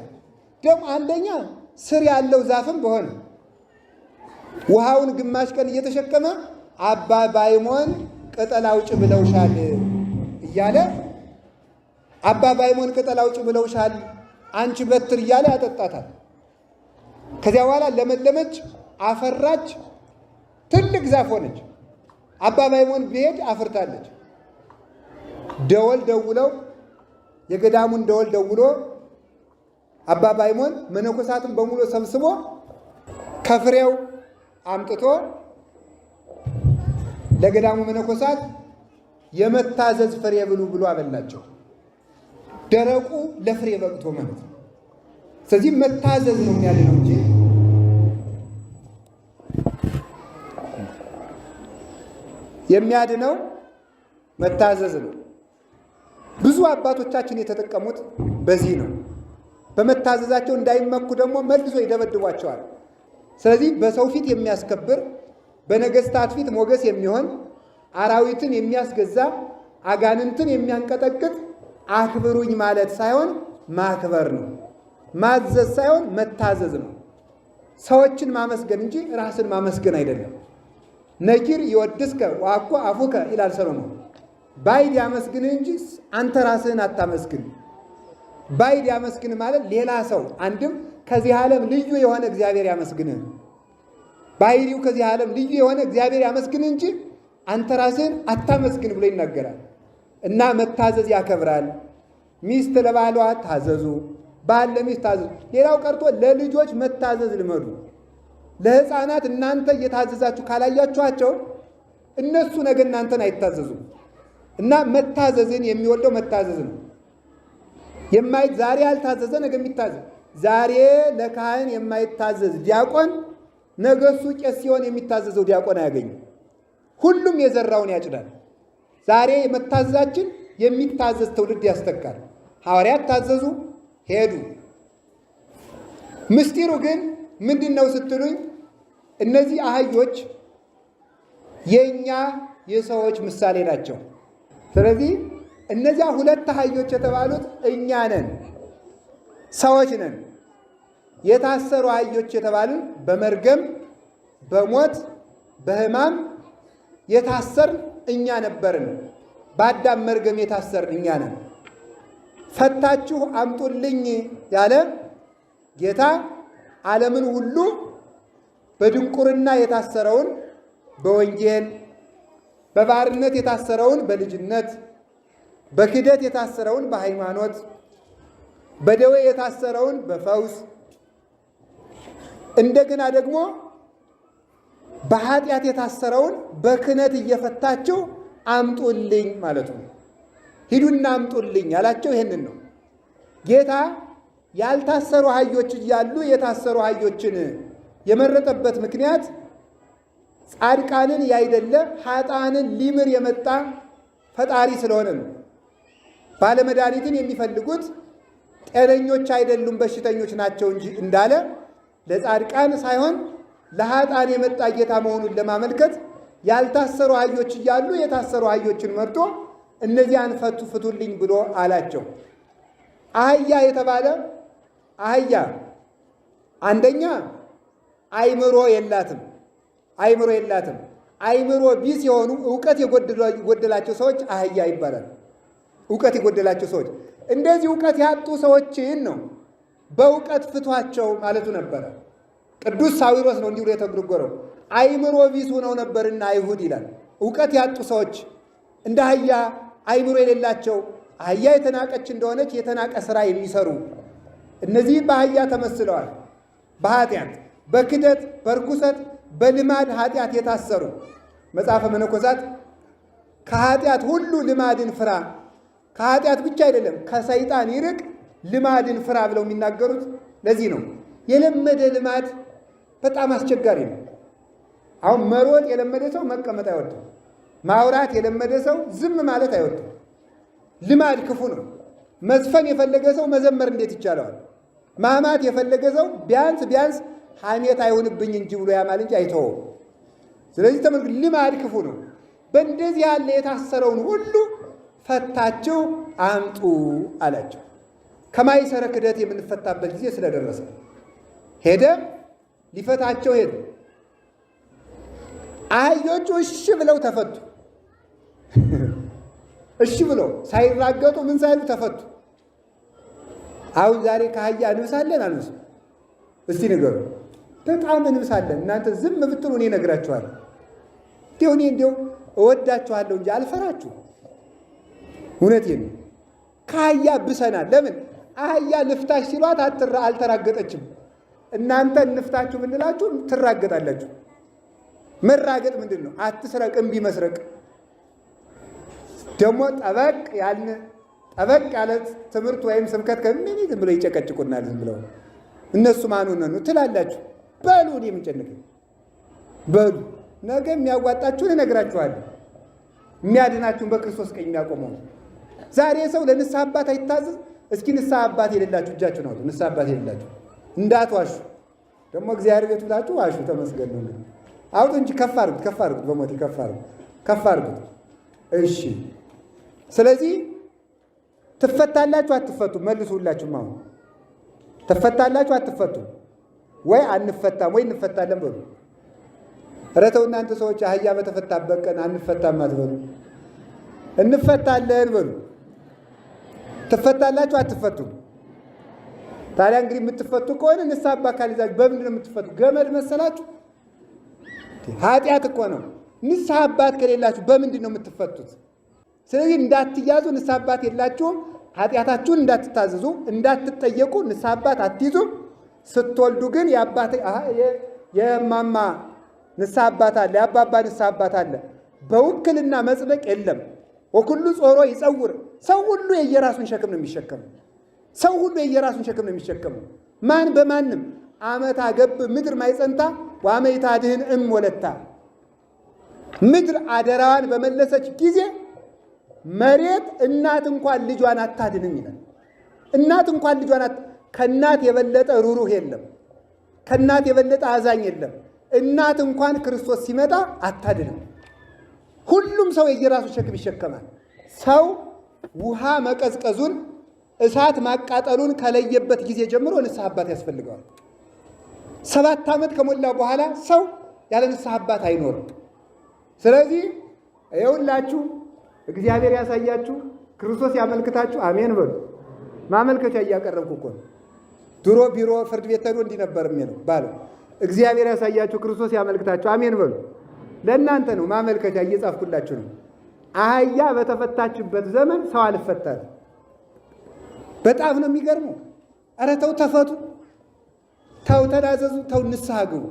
ደግሞ አንደኛ ስር ያለው ዛፍም በሆነ ውሃውን ግማሽ ቀን እየተሸከመ አባ ባይሞን ቅጠል አውጭ ብለውሻል እያለ አባ ባይሞን ቅጠል አውጭ ብለውሻል አንቺ በትር እያለ ያጠጣታል። ከዚያ በኋላ ለመለመች፣ አፈራች፣ ትልቅ ዛፍ ሆነች። አባ ባይሞን ቢሄድ አፍርታለች። ደወል ደውለው የገዳሙን ደወል ደውሎ አባ ባይሞን መነኮሳትን በሙሉ ሰብስቦ ከፍሬው አምጥቶ ለገዳሙ መነኮሳት የመታዘዝ ፍሬ ብሉ ብሎ አበላቸው። ደረቁ ለፍሬ በቅቶ ማለት ነው። ስለዚህ መታዘዝ ነው የሚያድነው እንጂ የሚያድነው መታዘዝ ነው። ብዙ አባቶቻችን የተጠቀሙት በዚህ ነው። በመታዘዛቸው እንዳይመኩ ደግሞ መልሶ ይደበድቧቸዋል። ስለዚህ በሰው ፊት የሚያስከብር፣ በነገስታት ፊት ሞገስ የሚሆን፣ አራዊትን የሚያስገዛ፣ አጋንንትን የሚያንቀጠቅጥ አክብሩኝ ማለት ሳይሆን ማክበር ነው። ማዘዝ ሳይሆን መታዘዝ ነው። ሰዎችን ማመስገን እንጂ ራስን ማመስገን አይደለም። ነኪር ይወድስከ ወአኮ አፉከ ይላል ሰሎሞን። ባዕድ ያመስግንህ እንጂ አንተ ራስህን አታመስግን። ባዕድ ያመስግን ማለት ሌላ ሰው አንድም ከዚህ ዓለም ልዩ የሆነ እግዚአብሔር ያመስግንህ። ባሕሪው ከዚህ ዓለም ልዩ የሆነ እግዚአብሔር ያመስግንህ እንጂ አንተ ራስህን አታመስግን ብሎ ይናገራል። እና መታዘዝ ያከብራል። ሚስት ለባሏ ታዘዙ፣ ባል ለሚስት ታዘዙ። ሌላው ቀርቶ ለልጆች መታዘዝ ልመዱ። ለሕፃናት እናንተ እየታዘዛችሁ ካላያችኋቸው እነሱ ነገ እናንተን አይታዘዙም። እና መታዘዝን የሚወልደው መታዘዝ ነው። ዛሬ ያልታዘዘ ነገ የሚታዘዝ፣ ዛሬ ለካህን የማይታዘዝ ዲያቆን ነገ እሱ ቄስ ሲሆን የሚታዘዘው ዲያቆን አያገኝም። ሁሉም የዘራውን ያጭዳል። ዛሬ መታዘዛችን የሚታዘዝ ትውልድ ያስተካል። ሐዋርያት ታዘዙ፣ ሄዱ። ምስጢሩ ግን ምንድን ነው ስትሉኝ፣ እነዚህ አህዮች የእኛ የሰዎች ምሳሌ ናቸው። ስለዚህ እነዚያ ሁለት አህዮች የተባሉት እኛ ነን፣ ሰዎች ነን። የታሰሩ አህዮች የተባሉን በመርገም በሞት በሕማም የታሰርን እኛ ነበርን። በአዳም መርገም የታሰርን እኛ ነን። ፈታችሁ አምጡልኝ ያለ ጌታ ዓለምን ሁሉ በድንቁርና የታሰረውን በወንጌል፣ በባርነት የታሰረውን በልጅነት፣ በክደት የታሰረውን በሃይማኖት፣ በደዌ የታሰረውን በፈውስ፣ እንደገና ደግሞ በኃጢአት የታሰረውን በክህነት እየፈታችሁ አምጡልኝ ማለቱ ነው። ሂዱና አምጡልኝ ያላቸው ይሄንን ነው። ጌታ ያልታሰሩ አህዮች እያሉ የታሰሩ አህዮችን የመረጠበት ምክንያት ጻድቃንን ያይደለ ኃጥአንን ሊምር የመጣ ፈጣሪ ስለሆነ ነው። ባለመድኃኒትን የሚፈልጉት ጤነኞች አይደሉም በሽተኞች ናቸው እንጂ እንዳለ ለጻድቃን ሳይሆን ለኃጥአን የመጣ ጌታ መሆኑን ለማመልከት ያልታሰሩ አህዮች እያሉ የታሰሩ አህዮችን መርጦ እነዚያን ፍቱልኝ ብሎ አላቸው። አህያ የተባለ አህያ አንደኛ አይምሮ የላትም። አይምሮ ቢስ የሆኑ ዕውቀት የጎደላቸው ሰዎች አህያ ይባላል። ዕውቀት የጎደላቸው ሰዎች እንደዚህ ዕውቀት ያጡ ሰዎችን ነው በዕውቀት ፍቷቸው ማለቱ ነበረ። ቅዱስ ሳዊሮስ ነው እንዲሁ የተጎረጎረው። አይምሮ ቢስ ሆነው ነበርና አይሁድ ይላል። ዕውቀት ያጡ ሰዎች እንደ አህያ አይምሮ የሌላቸው፣ አህያ የተናቀች እንደሆነች የተናቀ ሥራ የሚሰሩ እነዚህ በአህያ ተመስለዋል። በኃጢአት፣ በክደት፣ በርኩሰት፣ በልማድ ኃጢአት የታሰሩ መጽሐፈ መነኮሳት ከኃጢአት ሁሉ ልማድን ፍራ፣ ከኃጢአት ብቻ አይደለም ከሰይጣን ይርቅ ልማድን ፍራ ብለው የሚናገሩት ለዚህ ነው። የለመደ ልማድ በጣም አስቸጋሪ ነው። አሁን መሮጥ የለመደ ሰው መቀመጥ አይወድም። ማውራት የለመደ ሰው ዝም ማለት አይወድም። ልማድ ክፉ ነው። መዝፈን የፈለገ ሰው መዘመር እንዴት ይቻለዋል? ማማት የፈለገ ሰው ቢያንስ ሐሜት አይሆንብኝ እንጂ ብሎ ያማል እንጂ አይተወውም። ስለዚህ ተመልክ፣ ልማድ ክፉ ነው። በእንደዚህ ያለ የታሰረውን ሁሉ ፈታችሁ አምጡ አላቸው። ከማይሰረ ክደት የምንፈታበት ጊዜ ስለደረሰ ሄደ፣ ሊፈታቸው ሄደ። አህዮቹ እሺ ብለው ተፈቱ። እሺ ብለው ሳይራገጡ ምን ሳይሉ ተፈቱ። አሁን ዛሬ ከአህያ እንብሳለን አንብስ? እስቲ ንገሩ። በጣም እንብሳለን። እናንተ ዝም ብትሉ እኔ እነግራችኋለሁ። እንዲሁ እወዳችኋለሁ እንጂ አልፈራችሁ። እውነቴን ነው። ከአህያ ብሰናል። ለምን? አህያ ልፍታሽ ሲሏት አልተራገጠችም። እናንተ እንፍታችሁ ብንላችሁ ትራገጣላችሁ። መራገጥ ምንድን ነው? አትስረቅ፣ እምቢ መስረቅ። ደግሞ ጠበቅ ያለ ትምህርት ወይም ስብከት ከምን ዝም ብለው ይጨቀጭቁናል። ዝም ብለው እነሱ ማኑን ነው ትላላችሁ። በሉ እኔ የምንጨንቀኝ በሉ፣ ነገ የሚያዋጣችሁን እነግራችኋለሁ። የሚያድናችሁን በክርስቶስ ቀኝ የሚያቆመው። ዛሬ ሰው ለንስሐ አባት አይታዘዝ። እስኪ ንስሐ አባት የሌላችሁ እጃችሁን አውጡ። ንስሐ አባት የሌላችሁ እንዳትዋሹ። ደግሞ እግዚአብሔር ቤት ብላችሁ ዋሹ። ተመስገን ነው። እንግዲህ አውጡ እንጂ ከፍ አድርጉት፣ ከፍ አድርጉት፣ በሞቴ ከፍ አድርጉት፣ ከፍ አድርጉት። እሺ፣ ስለዚህ ትፈታላችሁ አትፈቱም? መልሱ። ሁላችሁም አሁን ትፈታላችሁ አትፈቱም? ወይ አንፈታም ወይ እንፈታለን በሉ። ኧረ ተው እናንተ ሰዎች፣ አህያ በተፈታበት ቀን አንፈታም አትበሉ፣ እንፈታለን በሉ። ትፈታላችሁ አትፈቱም? ታዲያ እንግዲህ የምትፈቱ ከሆነ ንስሐ አባት ካልይዛችሁ በምንድን ነው የምትፈቱ? ገመድ መሰላችሁ? ኃጢአት እኮ ነው። ንስሐ አባት ከሌላችሁ በምንድን ነው የምትፈቱት? ስለዚህ እንዳትያዙ፣ ንስሐ አባት የላችሁም። ኃጢአታችሁን እንዳትታዘዙ፣ እንዳትጠየቁ ንስሐ አባት አትይዙም። ስትወልዱ ግን የማማ ንስሐ አባት አለ፣ የአባባ ንስሐ አባት አለ። በውክልና መጽደቅ የለም። ወኩሉ ጾሮ ይጸውር። ሰው ሁሉ የየራሱን ሸክም ነው የሚሸከመው። ሰው ሁሉ የየራሱን ሸክም ነው የሚሸከመው። ማን በማንም አመታ ገብ ምድር ማይጸንታ ዋመይታ ድህን ወለታ። ምድር አደራዋን በመለሰች ጊዜ መሬት እናት እንኳን ልጇን አታድንም ይላል። እናት እንኳን ልጇን ከእናት የበለጠ ሩሩህ የለም። ከእናት የበለጠ አዛኝ የለም። እናት እንኳን ክርስቶስ ሲመጣ አታድንም። ሁሉም ሰው የየራሱ ሸክም ይሸከማል። ሰው ውሃ መቀዝቀዙን እሳት ማቃጠሉን ከለየበት ጊዜ ጀምሮ ንስሐ አባት ያስፈልገዋል። 7 ዓመት ከሞላ በኋላ ሰው ያለ ንስሐ አባት አይኖርም። ስለዚህ ይኸውላችሁ እግዚአብሔር ያሳያችሁ፣ ክርስቶስ ያመልክታችሁ። አሜን በሉ። ማመልከቻ እያቀረብኩ እኮ ነው። ድሮ ቢሮ ፍርድ ቤት ተዶ እንዲህ ነበር የሚለው ባለ እግዚአብሔር ያሳያችሁ፣ ክርስቶስ ያመልክታችሁ። አሜን በሉ። ለእናንተ ነው ማመልከቻ እየጻፍኩላችሁ ነው። አህያ በተፈታችበት ዘመን ሰው አልፈታም። በጣም ነው የሚገርመው። ኧረ ተው ተፈቱ፣ ተው ተናዘዙ፣ ተው ንስሐ ግቡ።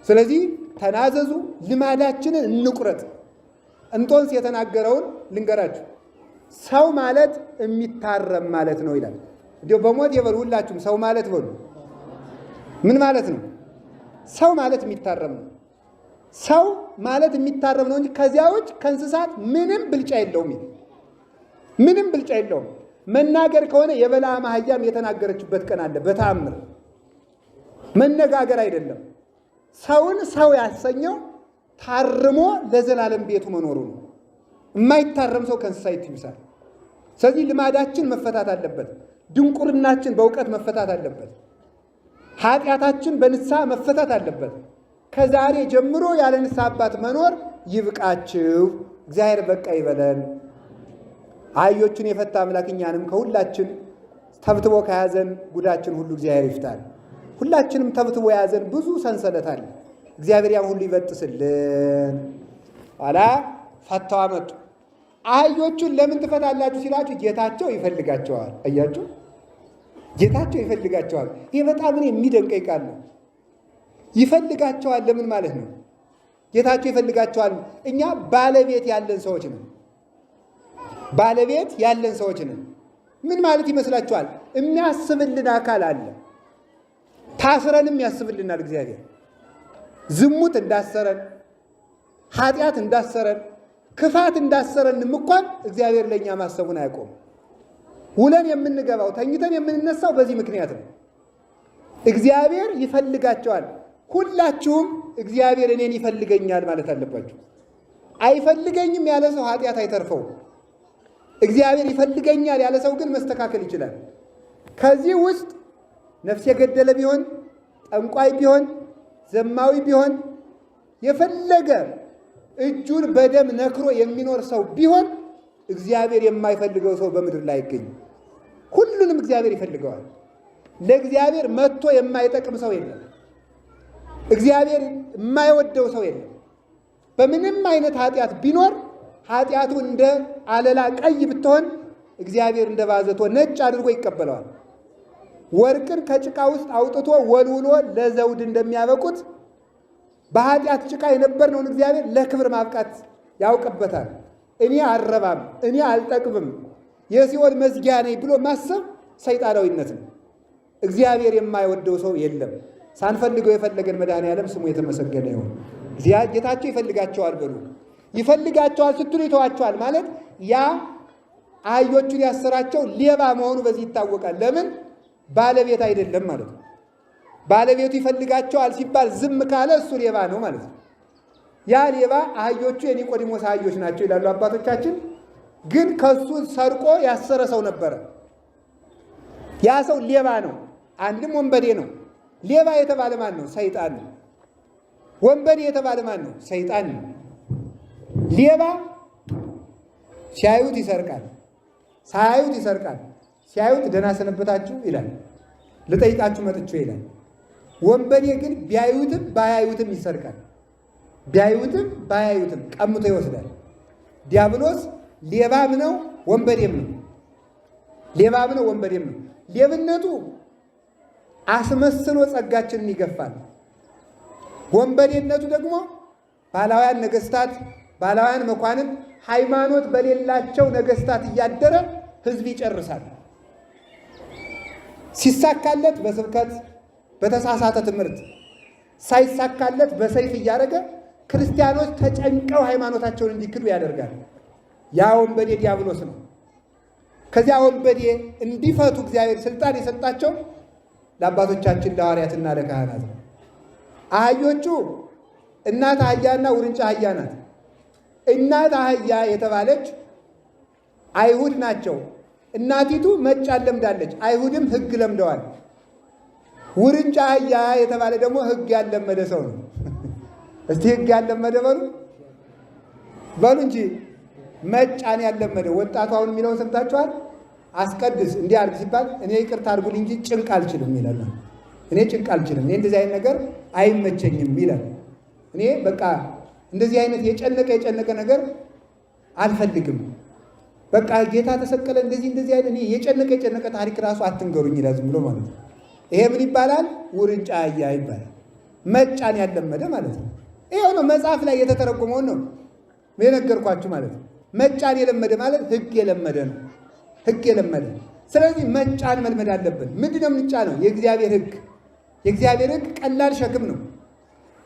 ስለዚህ ተናዘዙ፣ ልማዳችንን እንቁረጥ። እንጦንስ የተናገረውን ልንገራችሁ። ሰው ማለት የሚታረም ማለት ነው ይላል። እንዲሁ በሞት የበሉ ሁላችሁም ሰው ማለት በሉ። ምን ማለት ነው? ሰው ማለት የሚታረም ነው። ሰው ማለት የሚታረም ነው እንጂ ከዚያ ውጭ ከእንስሳት ምንም ብልጫ የለውም። ምንም ብልጫ የለውም። መናገር ከሆነ የበለዓም አህያም የተናገረችበት ቀን አለ። በተአምር መነጋገር አይደለም። ሰውን ሰው ያሰኘው ታርሞ ለዘላለም ቤቱ መኖሩ ነው። የማይታረም ሰው ከእንስሳ ይብሳል። ስለዚህ ልማዳችን መፈታት አለበት። ድንቁርናችን በእውቀት መፈታት አለበት። ኃጢአታችን በንስሐ መፈታት አለበት። ከዛሬ ጀምሮ ያለ ንስሐ አባት መኖር ይብቃችሁ። እግዚአብሔር በቃ ይበለን። አህዮቹን የፈታ አምላክ እኛንም ከሁላችን ተብትቦ ከያዘን ጉዳችን ሁሉ እግዚአብሔር ይፍታል። ሁላችንም ተብትቦ የያዘን ብዙ ሰንሰለት አለ። እግዚአብሔር ያን ሁሉ ይበጥስልን። ኋላ ፈታው አመጡ። አህዮቹን ለምን ትፈታላችሁ ሲላችሁ ጌታቸው ይፈልጋቸዋል። አያችሁ፣ ጌታቸው ይፈልጋቸዋል። ይህ በጣም እኔ የሚደንቀኝ ቃል ነው። ይፈልጋቸዋል ለምን ማለት ነው? ጌታቸው ይፈልጋቸዋል። እኛ ባለቤት ያለን ሰዎች ነን። ባለቤት ያለን ሰዎች ነን። ምን ማለት ይመስላችኋል? የሚያስብልን አካል አለ። ታስረንም ያስብልናል እግዚአብሔር። ዝሙት እንዳሰረን፣ ኃጢአት እንዳሰረን፣ ክፋት እንዳሰረንም እንኳን እግዚአብሔር ለእኛ ማሰቡን አያቆም። ውለን የምንገባው ተኝተን የምንነሳው በዚህ ምክንያት ነው። እግዚአብሔር ይፈልጋቸዋል። ሁላችሁም እግዚአብሔር እኔን ይፈልገኛል ማለት አለባችሁ። አይፈልገኝም ያለ ሰው ኃጢአት አይተርፈው። እግዚአብሔር ይፈልገኛል ያለ ሰው ግን መስተካከል ይችላል። ከዚህ ውስጥ ነፍስ የገደለ ቢሆን፣ ጠንቋይ ቢሆን፣ ዘማዊ ቢሆን፣ የፈለገ እጁን በደም ነክሮ የሚኖር ሰው ቢሆን እግዚአብሔር የማይፈልገው ሰው በምድር ላይ አይገኝም። ሁሉንም እግዚአብሔር ይፈልገዋል። ለእግዚአብሔር መጥቶ የማይጠቅም ሰው የለም። እግዚአብሔር የማይወደው ሰው የለም። በምንም አይነት ኃጢአት ቢኖር ኃጢአቱ እንደ አለላ ቀይ ብትሆን እግዚአብሔር እንደ ባዘቶ ነጭ አድርጎ ይቀበለዋል። ወርቅን ከጭቃ ውስጥ አውጥቶ ወልውሎ ለዘውድ እንደሚያበቁት በኃጢአት ጭቃ የነበርነውን እግዚአብሔር ለክብር ማብቃት ያውቅበታል። እኔ አልረባም፣ እኔ አልጠቅምም፣ የሲኦል መዝጊያ ነኝ ብሎ ማሰብ ሰይጣናዊነት ነው። እግዚአብሔር የማይወደው ሰው የለም። ሳንፈልገው የፈለገን መድኃኔዓለም ስሙ የተመሰገነ ይሁን። ጌታቸው ይፈልጋቸዋል በሉ። ይፈልጋቸዋል ስትሉ ይተዋቸዋል ማለት ያ አህዮቹን ያሰራቸው ሌባ መሆኑ በዚህ ይታወቃል። ለምን? ባለቤት አይደለም ማለት ነው። ባለቤቱ ይፈልጋቸዋል ሲባል ዝም ካለ እሱ ሌባ ነው ማለት ነው። ያ ሌባ አህዮቹ የኒቆዲሞስ አህዮች ናቸው ይላሉ አባቶቻችን። ግን ከሱ ሰርቆ ያሰረ ሰው ነበረ። ያ ሰው ሌባ ነው፣ አንድም ወንበዴ ነው። ሌባ የተባለ ማን ነው? ሰይጣን ነው። ወንበዴ የተባለ ማን ነው? ሰይጣን ነው። ሌባ ሲያዩት ይሰርቃል፣ ሳያዩት ይሰርቃል። ሲያዩት ደህና ሰነበታችሁ ይላል፣ ልጠይቃችሁ መጥቼ ይላል። ወንበዴ ግን ቢያዩትም ባያዩትም ይሰርቃል። ቢያዩትም ባያዩትም ቀምቶ ይወስዳል። ዲያብሎስ ሌባም ነው ወንበዴም ነው። ሌባም ነው ወንበዴም ነው። ሌብነቱ አስመስሎ ጸጋችንን ይገፋል። ወንበዴነቱ ደግሞ ባላውያን ነገስታት፣ ባላውያን መኳንንት፣ ሃይማኖት በሌላቸው ነገስታት እያደረ ህዝብ ይጨርሳል። ሲሳካለት በስብከት በተሳሳተ ትምህርት፣ ሳይሳካለት በሰይፍ እያደረገ ክርስቲያኖች ተጨንቀው ሃይማኖታቸውን እንዲክዱ ያደርጋል። ያ ወንበዴ ዲያብሎስ ነው። ከዚያ ወንበዴ እንዲፈቱ እግዚአብሔር ስልጣን የሰጣቸው ለአባቶቻችን ለሐዋርያትና ለካህናት ነው። አህዮቹ እናት አህያና ውርንጫ አህያ ናት። እናት አህያ የተባለች አይሁድ ናቸው። እናቲቱ መጫን ለምዳለች፣ አይሁድም ህግ ለምደዋል። ውርንጫ አህያ የተባለ ደግሞ ህግ ያለመደ ሰው ነው። እስቲ ህግ ያለመደ በሉ እንጂ መጫን ያለመደ ወጣቱ አሁን የሚለውን ሰምታችኋል። አስቀድስ እንዲህ አድርግ ሲባል እኔ ይቅርታ አድርጉልኝ እንጂ ጭንቅ አልችልም ይላል። እኔ ጭንቅ አልችልም፣ እኔ እንደዚህ አይነት ነገር አይመቸኝም ይላል። እኔ በቃ እንደዚህ አይነት የጨነቀ ነገር አልፈልግም። በቃ ጌታ ተሰቀለ እንደዚህ አይነት እኔ የጨነቀ ታሪክ ራሱ አትንገሩኝ ይላል ዝም ብሎ ማለት ነው። ይሄ ምን ይባላል? ውርንጫ አህያ ይባላል። መጫን ያለመደ ማለት ነው። ይሄው ነው መጽሐፍ ላይ የተተረጎመው ነው የነገርኳችሁ ማለት ነው። መጫን የለመደ ማለት ህግ የለመደ ነው። ህግ የለመደ ስለዚህ መጫን መልመድ አለብን። ምንድነው የምንጫነው? የእግዚአብሔር ህግ። የእግዚአብሔር ህግ ቀላል ሸክም ነው።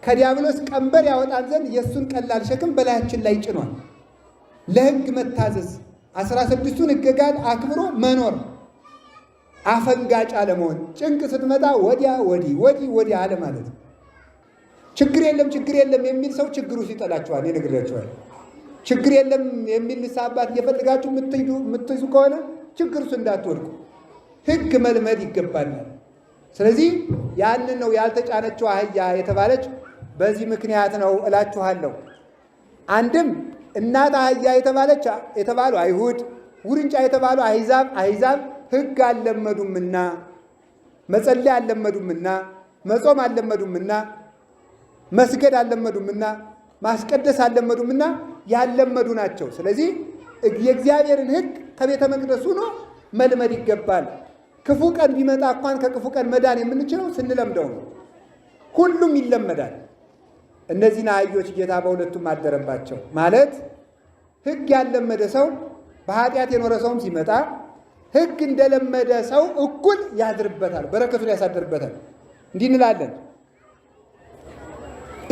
ከዲያብሎስ ቀንበር ያወጣን ዘንድ የእሱን ቀላል ሸክም በላያችን ላይ ጭኗል። ለህግ መታዘዝ፣ 16ቱን ህግጋት አክብሮ መኖር፣ አፈንጋጭ አለመሆን፣ ጭንቅ ስትመጣ ወዲያ ወዲህ አለ ማለት ነው። ችግር የለም የሚል ሰው ችግሩ ሲጠላችኋል ይነግራችኋል። ችግር የለም የሚል ንስሐ አባት እየፈልጋችሁ የምትይዙ ከሆነ ችግር ውስጥ እንዳትወድቁ ህግ መልመድ ይገባናል። ስለዚህ ያንን ነው ያልተጫነችው አህያ የተባለች በዚህ ምክንያት ነው እላችኋለሁ። አንድም እናት አህያ የተባሉ አይሁድ፣ ውርንጫ የተባሉ አሕዛብ ህግ አልለመዱምና፣ መጸለይ አልለመዱምና፣ መጾም አልለመዱምና፣ መስገድ አልለመዱምና፣ ማስቀደስ አልለመዱምና ያልለመዱ ናቸው። ስለዚህ የእግዚአብሔርን ህግ ከቤተ መቅደሱ ነው መልመድ ይገባል። ክፉ ቀን ቢመጣ እንኳን ከክፉ ቀን መዳን የምንችለው ስንለምደው ነው። ሁሉም ይለመዳል። እነዚህን አህዮች ጌታ በሁለቱም አደረባቸው ማለት ህግ ያልለመደ ሰው በኃጢአት የኖረ ሰውም ሲመጣ ህግ እንደለመደ ሰው እኩል ያድርበታል፣ በረከቱን ያሳድርበታል። እንዲህ እንላለን፣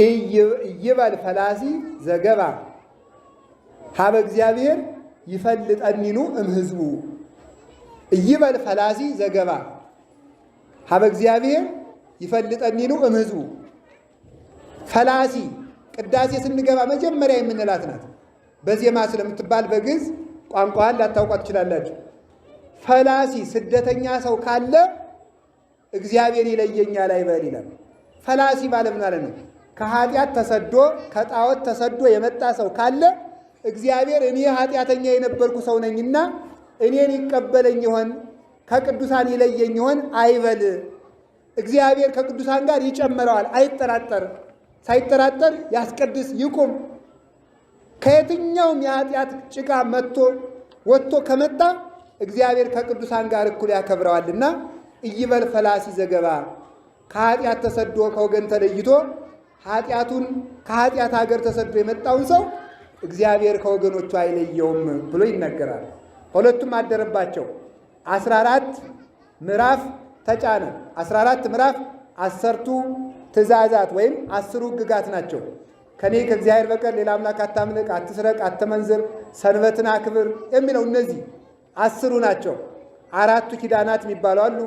ኢይበል ፈላሲ ዘገባ ሀበ እግዚአብሔር ይፈልጠኒኑ እምሕዝቡ። ኢይበል ፈላሲ ዘገባ ሀበ እግዚአብሔር ይፈልጠኒኑ እምሕዝቡ። ፈላሲ ቅዳሴ ስንገባ መጀመሪያ የምንላት ናት። በዜማ ስለምትባል በግዕዝ ቋንቋን ላታውቋት ትችላላችሁ። ፈላሲ ስደተኛ ሰው ካለ እግዚአብሔር ይለየኛል አይበል ይላል። ፈላሲ ማለት ምን ማለት ነው? ከኃጢአት ተሰዶ ከጣዖት ተሰዶ የመጣ ሰው ካለ እግዚአብሔር እኔ ኃጢአተኛ የነበርኩ ሰው ነኝና እኔን ይቀበለኝ ይሆን ከቅዱሳን ይለየኝ ይሆን አይበል። እግዚአብሔር ከቅዱሳን ጋር ይጨምረዋል፣ አይጠራጠር። ሳይጠራጠር ያስቀድስ ይቁም። ከየትኛውም የኃጢአት ጭቃ ወጥቶ ከመጣ እግዚአብሔር ከቅዱሳን ጋር እኩል ያከብረዋልና ኢይበል ፈላሲ ዘገባ ከኃጢአት ተሰዶ ከወገን ተለይቶ ከኃጢአት ሀገር ተሰዶ የመጣውን ሰው እግዚአብሔር ከወገኖቹ አይለየውም ብሎ ይነገራል። ሁለቱም አደረባቸው። 14 ምዕራፍ ተጫነ። 14 ምዕራፍ 10ቱ ትእዛዛት ወይም 10ሩ ሕግጋት ናቸው። ከኔ ከእግዚአብሔር በቀር ሌላ አምላክ አታምልክ፣ አትስረቅ፣ አትመንዝር፣ ሰንበትን አክብር የሚለው እነዚህ 10ሩ ናቸው። 4ቱ ኪዳናት የሚባሉ አሉ።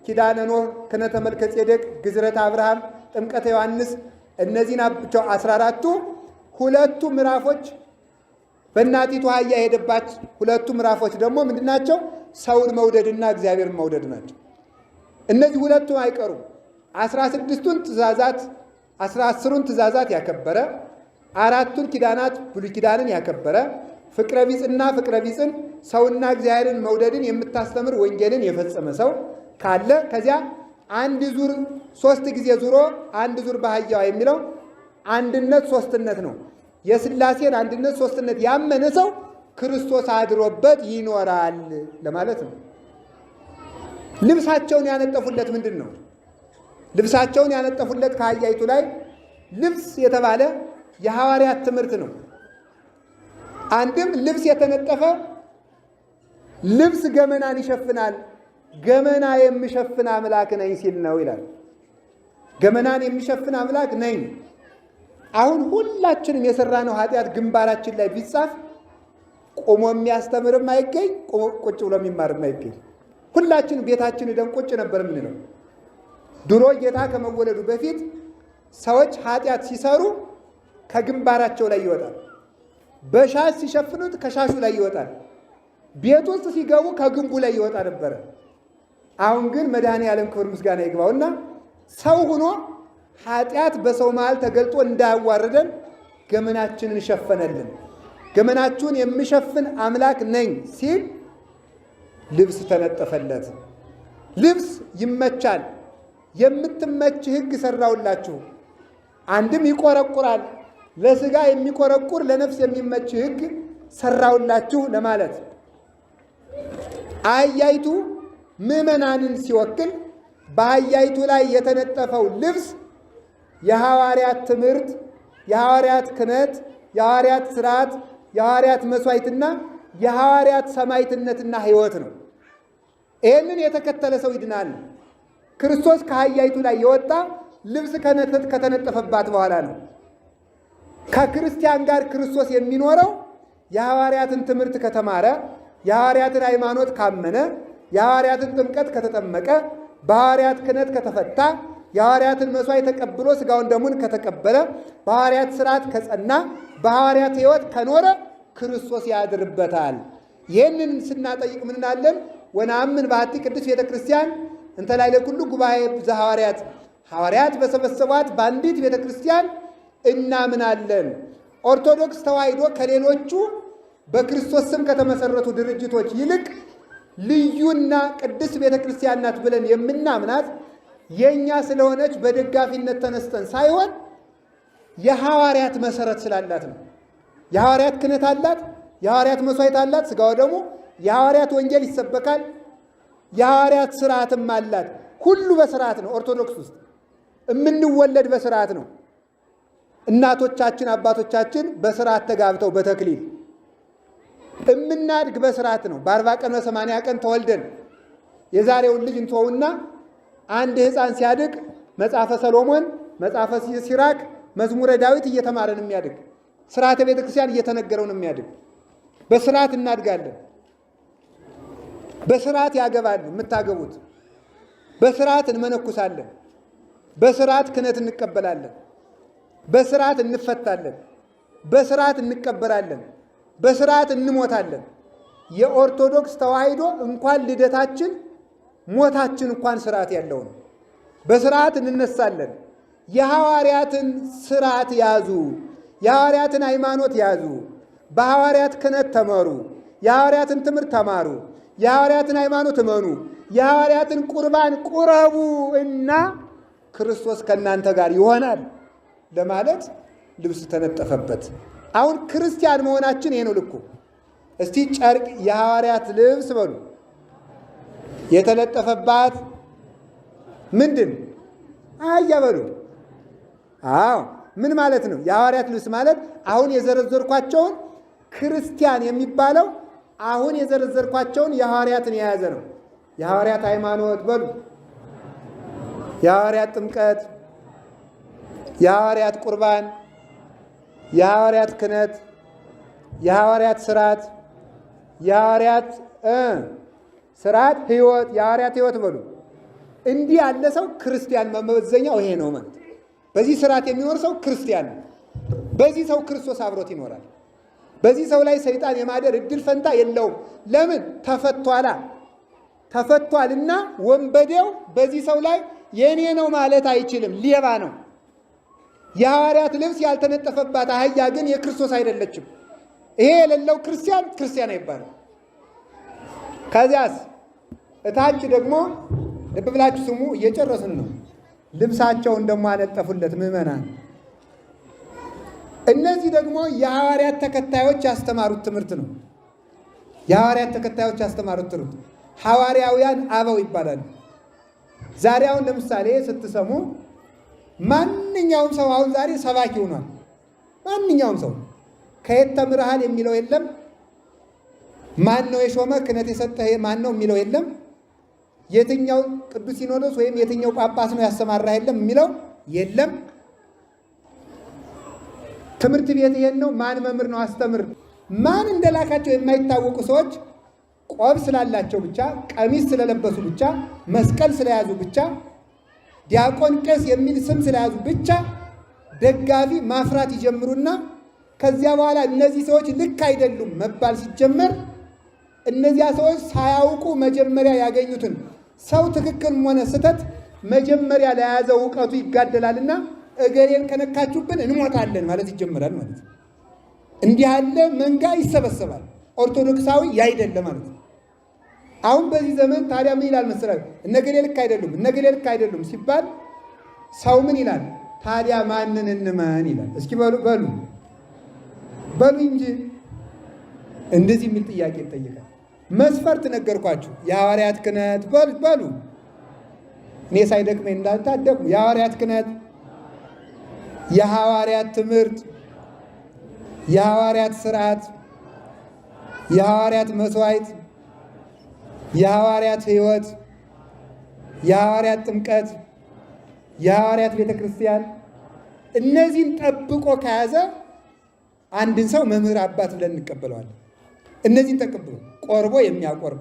ኪዳነ ኖህ፣ ክህነተ መልከ ጼዴቅ፣ ግዝረተ አብርሃም፣ ጥምቀተ ዮሐንስ እነዚህ ናቸው 14ቱ። 2ቱ ምዕራፎች በእናቲቱ አህያ የሄደባት 2ቱ ምዕራፎች ደግሞ ምንድናቸው? ሰውን መውደድና እግዚአብሔርን መውደድ ናቸው። እነዚህ 2ቱም አይቀሩም። 16ቱን ትእዛዛት 10ሩን ትእዛዛት ያከበረ 4ቱን ኪዳናት ብሉይ ኪዳንን ያከበረ ፍቅረ ቢጽና ፍቅረ ቢጽን ሰውና እግዚአብሔርን መውደድን የምታስተምር ወንጌልን የፈጸመ ሰው ካለ ከዚያ አንድ ዙር 3 ጊዜ ዙሮ አንድ ዙር በአህያዋ የሚለው አንድነት ሶስትነት ነው። የሥላሴን አንድነት ሶስትነት ያመነ ሰው ክርስቶስ አድሮበት ይኖራል ለማለት ነው። ልብሳቸውን ያነጠፉለት ምንድን ነው? ልብሳቸውን ያነጠፉለት ከአህያይቱ ላይ ልብስ የተባለ የሐዋርያት ትምህርት ነው። አንድም ልብስ የተነጠፈ ልብስ ገመናን ይሸፍናል፣ ገመና የሚሸፍን አምላክ ነኝ ሲል ነው ይላል። ገመናን የሚሸፍን አምላክ ነኝ። አሁን ሁላችንም የሰራነው ኃጢአት ግንባራችን ላይ ቢጻፍ ቆሞ የሚያስተምርም አይገኝ፣ ቁጭ ብሎ የሚማርም አይገኝ። ሁላችን ቤታችን ሄደን ቁጭ ነበር የምንለው። ድሮ ጌታ ከመወለዱ በፊት ሰዎች ኃጢአት ሲሰሩ ከግንባራቸው ላይ ይወጣል። በሻሽ ሲሸፍኑት ከሻሹ ላይ ይወጣል። ቤት ውስጥ ሲገቡ ከግንቡ ላይ ይወጣ ነበረ። አሁን ግን መድኃኔዓለም ክብር ምስጋና ይግባውና ሰው ሆኖ ኃጢአት በሰው መሃል ተገልጦ እንዳያዋርደን ገመናችንን ሸፈነልን። ገመናችሁን የሚሸፍን አምላክ ነኝ ሲል ልብስ ተነጠፈለት። ልብስ ይመቻል። የምትመች ሕግ ሰራውላችሁ። አንድም ይቆረቁራል። ለሥጋ የሚቆረቁር ለነፍስ የሚመች ሕግ ሰራውላችሁ ለማለት። አህያይቱ ምዕመናንን ሲወክል በአህያይቱ ላይ የተነጠፈው ልብስ የሐዋርያት ትምህርት፣ የሐዋርያት ክህነት፣ የሐዋርያት ሥርዓት፣ የሐዋርያት መሥዋዕትና የሐዋርያት ሰማዕትነትና ሕይወት ነው። ይህንን የተከተለ ሰው ይድናል። ክርስቶስ ከአህያይቱ ላይ የወጣ ልብስ ከተነጠፈባት በኋላ ነው። ከክርስቲያን ጋር ክርስቶስ የሚኖረው የሐዋርያትን ትምህርት ከተማረ፣ የሐዋርያትን ሃይማኖት ካመነ፣ የሐዋርያትን ጥምቀት ከተጠመቀ፣ በሐዋርያት ክህነት ከተፈታ፣ የሐዋርያትን መሥዋዕት ተቀብሎ ሥጋውን ደሙን ከተቀበለ፣ በሐዋርያት ሥርዓት ከጸና፣ በሐዋርያት ሕይወት ከኖረ ክርስቶስ ያድርበታል። ይህንን ስናጠይቅ ምን እንላለን? ወነአምን በአሐቲ ቅድስት ቤተ ክርስቲያን እንተ ላዕለ ኩሉ ጉባኤ ዘሐዋርያት፣ ሐዋርያት በሰበሰቧት በአንዲት ቤተ ክርስቲያን እናምናለን። ኦርቶዶክስ ተዋሕዶ ከሌሎቹ በክርስቶስ ስም ከተመሰረቱ ድርጅቶች ይልቅ ልዩና ቅድስት ቤተ ክርስቲያን ናት ብለን የምናምናት የእኛ ስለሆነች በደጋፊነት ተነስተን ሳይሆን የሐዋርያት መሰረት ስላላት ነው። የሐዋርያት ክህነት አላት፣ የሐዋርያት መሥዋዕት አላት፣ ሥጋው ደግሞ የሐዋርያት ወንጌል ይሰበካል፣ የሐዋርያት ሥርዓትም አላት። ሁሉ በሥርዓት ነው። ኦርቶዶክስ ውስጥ የምንወለድ በሥርዓት ነው። እናቶቻችን አባቶቻችን በሥርዓት ተጋብተው በተክሊል እምናድግ በሥርዓት ነው። በ40 ቀን በ80 ቀን ተወልደን የዛሬውን ልጅ እንተውና አንድ ሕፃን ሲያድግ መጽሐፈ ሰሎሞን፣ መጽሐፈ ሲራክ፣ መዝሙረ ዳዊት እየተማረን የሚያድግ ሥርዓተ ቤተ ክርስቲያን እየተነገረውን የሚያድግ በሥርዓት እናድጋለን። በሥርዓት ያገባሉ የምታገቡት፣ በሥርዓት እንመነኩሳለን፣ በሥርዓት ክህነት እንቀበላለን፣ በሥርዓት እንፈታለን፣ በሥርዓት እንቀበራለን፣ በሥርዓት እንሞታለን። የኦርቶዶክስ ተዋሕዶ እንኳን ልደታችን ሞታችን እንኳን ሥርዓት ያለው ነው። በሥርዓት እንነሳለን። የሐዋርያትን ሥርዓት ያዙ፣ የሐዋርያትን ሃይማኖት ያዙ፣ በሐዋርያት ክህነት ተመሩ፣ የሐዋርያትን ትምህርት ተማሩ፣ የሐዋርያትን ሃይማኖት እመኑ፣ የሐዋርያትን ቁርባን ቁረቡ እና ክርስቶስ ከእናንተ ጋር ይሆናል ለማለት ልብስ ተነጠፈበት። አሁን ክርስቲያን መሆናችን ይሄ ነው ልኩ። እስቲ ጨርቅ የሐዋርያት ልብስ በሉ። የተለጠፈባት ምንድን አህያ በሉ። አዎ ምን ማለት ነው? የሐዋርያት ልብስ ማለት አሁን የዘረዘርኳቸውን ክርስቲያን የሚባለው አሁን የዘረዘርኳቸውን የሐዋርያትን የያዘ ነው። የሐዋርያት ሃይማኖት በሉ፣ የሐዋርያት ጥምቀት፣ የሐዋርያት ቁርባን፣ የሐዋርያት ክህነት፣ የሐዋርያት ስርዓት፣ የሐዋርያት ስርዓት ህይወት፣ የሐዋርያት ህይወት በሉ። እንዲህ ያለ ሰው ክርስቲያን መመዘኛው ይሄ ነው ማለት። በዚህ ስርዓት የሚኖር ሰው ክርስቲያን ነው። በዚህ ሰው ክርስቶስ አብሮት ይኖራል። በዚህ ሰው ላይ ሰይጣን የማደር እድል ፈንታ የለውም። ለምን? ተፈቷላ። ተፈቷልና ወንበዴው በዚህ ሰው ላይ የኔ ነው ማለት አይችልም። ሌባ ነው። የሐዋርያት ልብስ ያልተነጠፈባት አህያ ግን የክርስቶስ አይደለችም። ይሄ የሌለው ክርስቲያን ክርስቲያን አይባልም። ከዚያስ እታች ደግሞ ልብ ብላችሁ ስሙ፣ እየጨረስን ነው። ልብሳቸውን ደግሞ አነጠፉለት ምዕመናን። እነዚህ ደግሞ የሐዋርያት ተከታዮች ያስተማሩት ትምህርት ነው። የሐዋርያት ተከታዮች ያስተማሩት ትምህርት ሐዋርያውያን አበው ይባላሉ። ዛሬ አሁን ለምሳሌ ስትሰሙ ማንኛውም ሰው አሁን ዛሬ ሰባኪ ሆኗል። ማንኛውም ሰው ከየት ተምረሃል የሚለው የለም። ማን ነው የሾመ ክህነት የሰጠህ ማን ነው የሚለው የለም። የትኛው ቅዱስ ሲኖዶስ ወይም የትኛው ጳጳስ ነው ያሰማራ የለም የሚለው የለም። ትምህርት ቤት ይሄን ነው። ማን መምህር ነው አስተምር። ማን እንደላካቸው የማይታወቁ ሰዎች ቆብ ስላላቸው ብቻ፣ ቀሚስ ስለለበሱ ብቻ፣ መስቀል ስለያዙ ብቻ፣ ዲያቆን ቄስ የሚል ስም ስለያዙ ብቻ ደጋፊ ማፍራት ይጀምሩና ከዚያ በኋላ እነዚህ ሰዎች ልክ አይደሉም መባል ሲጀመር እነዚያ ሰዎች ሳያውቁ መጀመሪያ ያገኙትን ሰው ትክክልም ሆነ ስህተት መጀመሪያ ለያዘው እውቀቱ ይጋደላልና እገሌን ከነካችሁብን እንሞታለን ማለት ይጀምራል ማለት ነው። እንዲህ ያለ መንጋ ይሰበሰባል። ኦርቶዶክሳዊ ያይደለ ማለት ነው። አሁን በዚህ ዘመን ታዲያ ምን ይላል መሰላችሁ? እነገሌ ልክ አይደሉም፣ እነገሌ ልክ አይደሉም ሲባል ሰው ምን ይላል? ታዲያ ማንን እንመን ይላል። እስኪ በሉ እንጂ እንደዚህ የሚል ጥያቄ ይጠይቃል። መስፈርት ነገርኳችሁ። የሐዋርያት ክህነት በሉ። እኔ ሳይደክመኝ እንዳልታደጉ የሐዋርያት ክህነት፣ የሐዋርያት ትምህርት፣ የሐዋርያት ስርዓት፣ የሐዋርያት መስዋዕት፣ የሐዋርያት ሕይወት፣ የሐዋርያት ጥምቀት፣ የሐዋርያት ቤተ ክርስቲያን እነዚህን ጠብቆ ከያዘ አንድን ሰው መምህር አባት ብለን እንቀበለዋለን። እነዚህን ተቀብሎ ቆርቦ የሚያቆርብ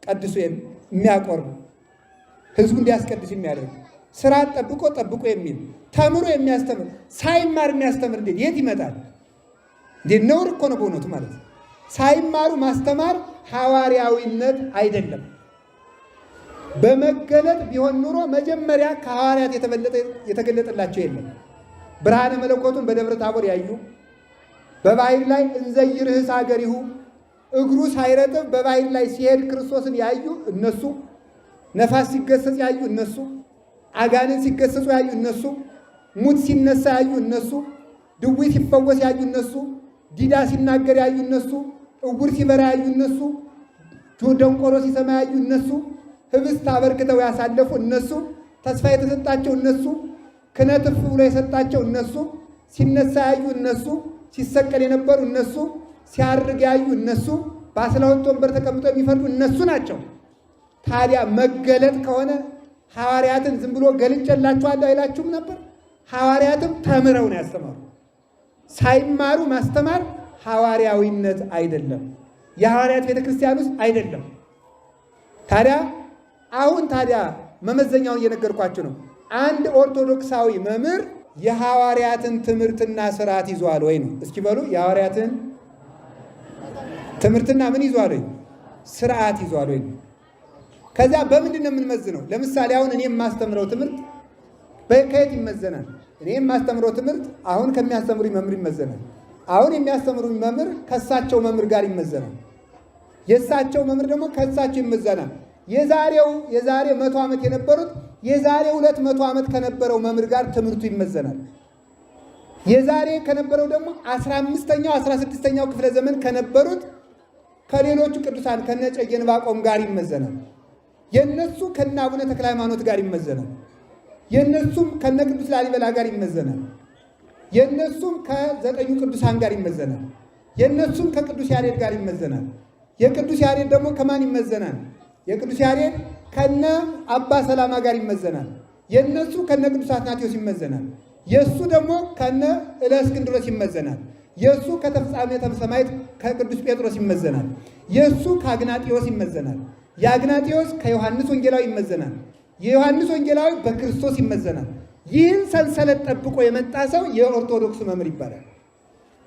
ቀድሶ የሚያቆርብ ህዝቡ እንዲያስቀድስ የሚያደርግ ስርዓት ጠብቆ የሚል ተምሮ የሚያስተምር ሳይማር የሚያስተምር እንዴት የት ይመጣል? እንዴት ነውር እኮ ነው በእውነቱ ማለት ነው። ሳይማሩ ማስተማር ሐዋርያዊነት አይደለም። በመገለጥ ቢሆን ኑሮ መጀመሪያ ከሐዋርያት የተገለጠላቸው የለም። ብርሃነ መለኮቱን በደብረ ታቦር ያዩ፣ በባሕር ላይ እንዘይርህስ አገሪሁ እግሩ ሳይረጥብ በባሕር ላይ ሲሄድ ክርስቶስን ያዩ እነሱ፣ ነፋስ ሲገሰጽ ያዩ እነሱ፣ አጋንንት ሲገሰጹ ያዩ እነሱ፣ ሙት ሲነሳ ያዩ እነሱ፣ ድዊ ሲፈወስ ያዩ እነሱ፣ ዲዳ ሲናገር ያዩ እነሱ፣ እውር ሲበራ ያዩ እነሱ፣ ደንቆሮ ሲሰማ ያዩ እነሱ፣ ህብስት አበርክተው ያሳለፉ እነሱ፣ ተስፋ የተሰጣቸው እነሱ፣ ክህነት እፍ ብሎ የሰጣቸው እነሱ፣ ሲነሳ ያዩ እነሱ፣ ሲሰቀል የነበሩ እነሱ፣ ሲያርግ ያዩ እነሱ፣ በ12 ወንበር ተቀምጠው የሚፈርዱ እነሱ ናቸው። ታዲያ መገለጥ ከሆነ ሐዋርያትን ዝም ብሎ ገልጬላችኋለሁ አይላችሁም ነበር? ሐዋርያትም ተምረው ነው ያስተማሩ። ሳይማሩ ማስተማር ሐዋርያዊነት አይደለም፣ የሐዋርያት ቤተ ክርስቲያን ውስጥ አይደለም። ታዲያ መመዘኛውን እየነገርኳችሁ ነው። አንድ ኦርቶዶክሳዊ መምህር የሐዋርያትን ትምህርትና ስርዓት ይዟል ወይ ነው? እስኪ በሉ። የሐዋርያትን ትምህርትና ምን ይዟል ወይ? ስርዓት ይዟል ወይ? ከዚያ በምንድን ነው የምንመዝነው? ለምሳሌ አሁን እኔ የማስተምረው ትምህርት ከየት ይመዘናል? እኔ የማስተምረው ትምህርት አሁን ከሚያስተምሩኝ መምህር ይመዘናል። አሁን የሚያስተምሩኝ መምህር ከእሳቸው መምህር ጋር ይመዘናል። የእሳቸው መምህር ደግሞ ከእሳቸው ይመዘናል። የዛሬ 100 ዓመት የነበሩት የዛሬ 200 ዓመት ከነበረው መምህር ጋር ትምህርቱ ይመዘናል። የዛሬ ከነበረው ደግሞ 15ኛው 16ኛው ክፍለ ዘመን ከነበሩት ከሌሎቹ ቅዱሳን ከነ እጨጌ ዕንባቆም ጋር ይመዘናል። የነሱ ከነ አቡነ ተክለ ሃይማኖት ጋር ይመዘናል። የነሱም ከነ ቅዱስ ላሊበላ ጋር ይመዘናል። የነሱም ከ9 ቅዱሳን ጋር ይመዘናል። የነሱም ከቅዱስ ያሬድ ጋር ይመዘናል። የቅዱስ ያሬድ ደግሞ ከማን ይመዘናል? የቅዱስ ያሬድ ከነ አባ ሰላማ ጋር ይመዘናል። የነሱ ከነ ቅዱስ አትናቴዎስ ይመዘናል። የእሱ ደግሞ ከነ እለእስክንድሮስ ይመዘናል። የእሱ ከተፍጻሜተ ሰማዕት ከቅዱስ ጴጥሮስ ይመዘናል። የእሱ ከአግናጢዮስ ይመዘናል። የአግናጢዮስ ከዮሐንስ ወንጌላዊ ይመዘናል። የዮሐንስ ወንጌላዊ በክርስቶስ ይመዘናል። ይህን ሰንሰለት ጠብቆ የመጣ ሰው የኦርቶዶክስ መምህር ይባላል።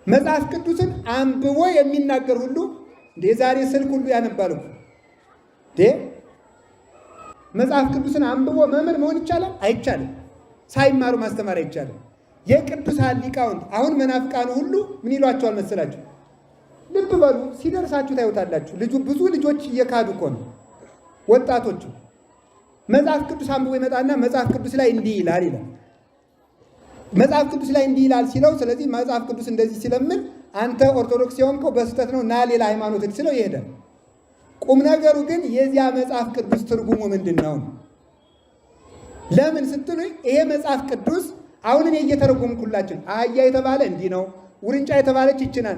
መጽሐፍ ቅዱስን አንብቦ የሚናገር ሁሉ እንደ ዛሬ ስልክ ሁሉ ያነባል እኮ መጽሐፍ ቅዱስን አንብቦ መምህር መሆን ይቻላል? አይቻልም። ሳይማሩ ማስተማር አይቻልም። የቅዱሳን ሊቃውንት አሁን መናፍቃኑ ሁሉ ምን ይሏቸዋል መሰላችሁ? ልብ በሉ፣ ሲደርሳችሁ ታዩታላችሁ። ብዙ ልጆች እየካዱ እኮ ነው ወጣቶቹ። መጽሐፍ ቅዱስ አንብቦ ይመጣና መጽሐፍ ቅዱስ ላይ እንዲህ ይላል ይላል። መጽሐፍ ቅዱስ ላይ እንዲህ ይላል ሲለው፣ ስለዚህ መጽሐፍ ቅዱስ እንደዚህ ሲለምን አንተ ኦርቶዶክስ የሆንከው በስህተት ነው እና ሌላ ሃይማኖትን ሲለው ይሄዳል። ቁም ነገሩ ግን የዚያ መጽሐፍ ቅዱስ ትርጉሙ ምንድን ነው? ለምን ስትሉ ይሄ መጽሐፍ ቅዱስ አሁን እኔ እየተረጎምኩላችሁ አህያ የተባለ እንዲህ ነው፣ ውርንጫ የተባለች ይችናል።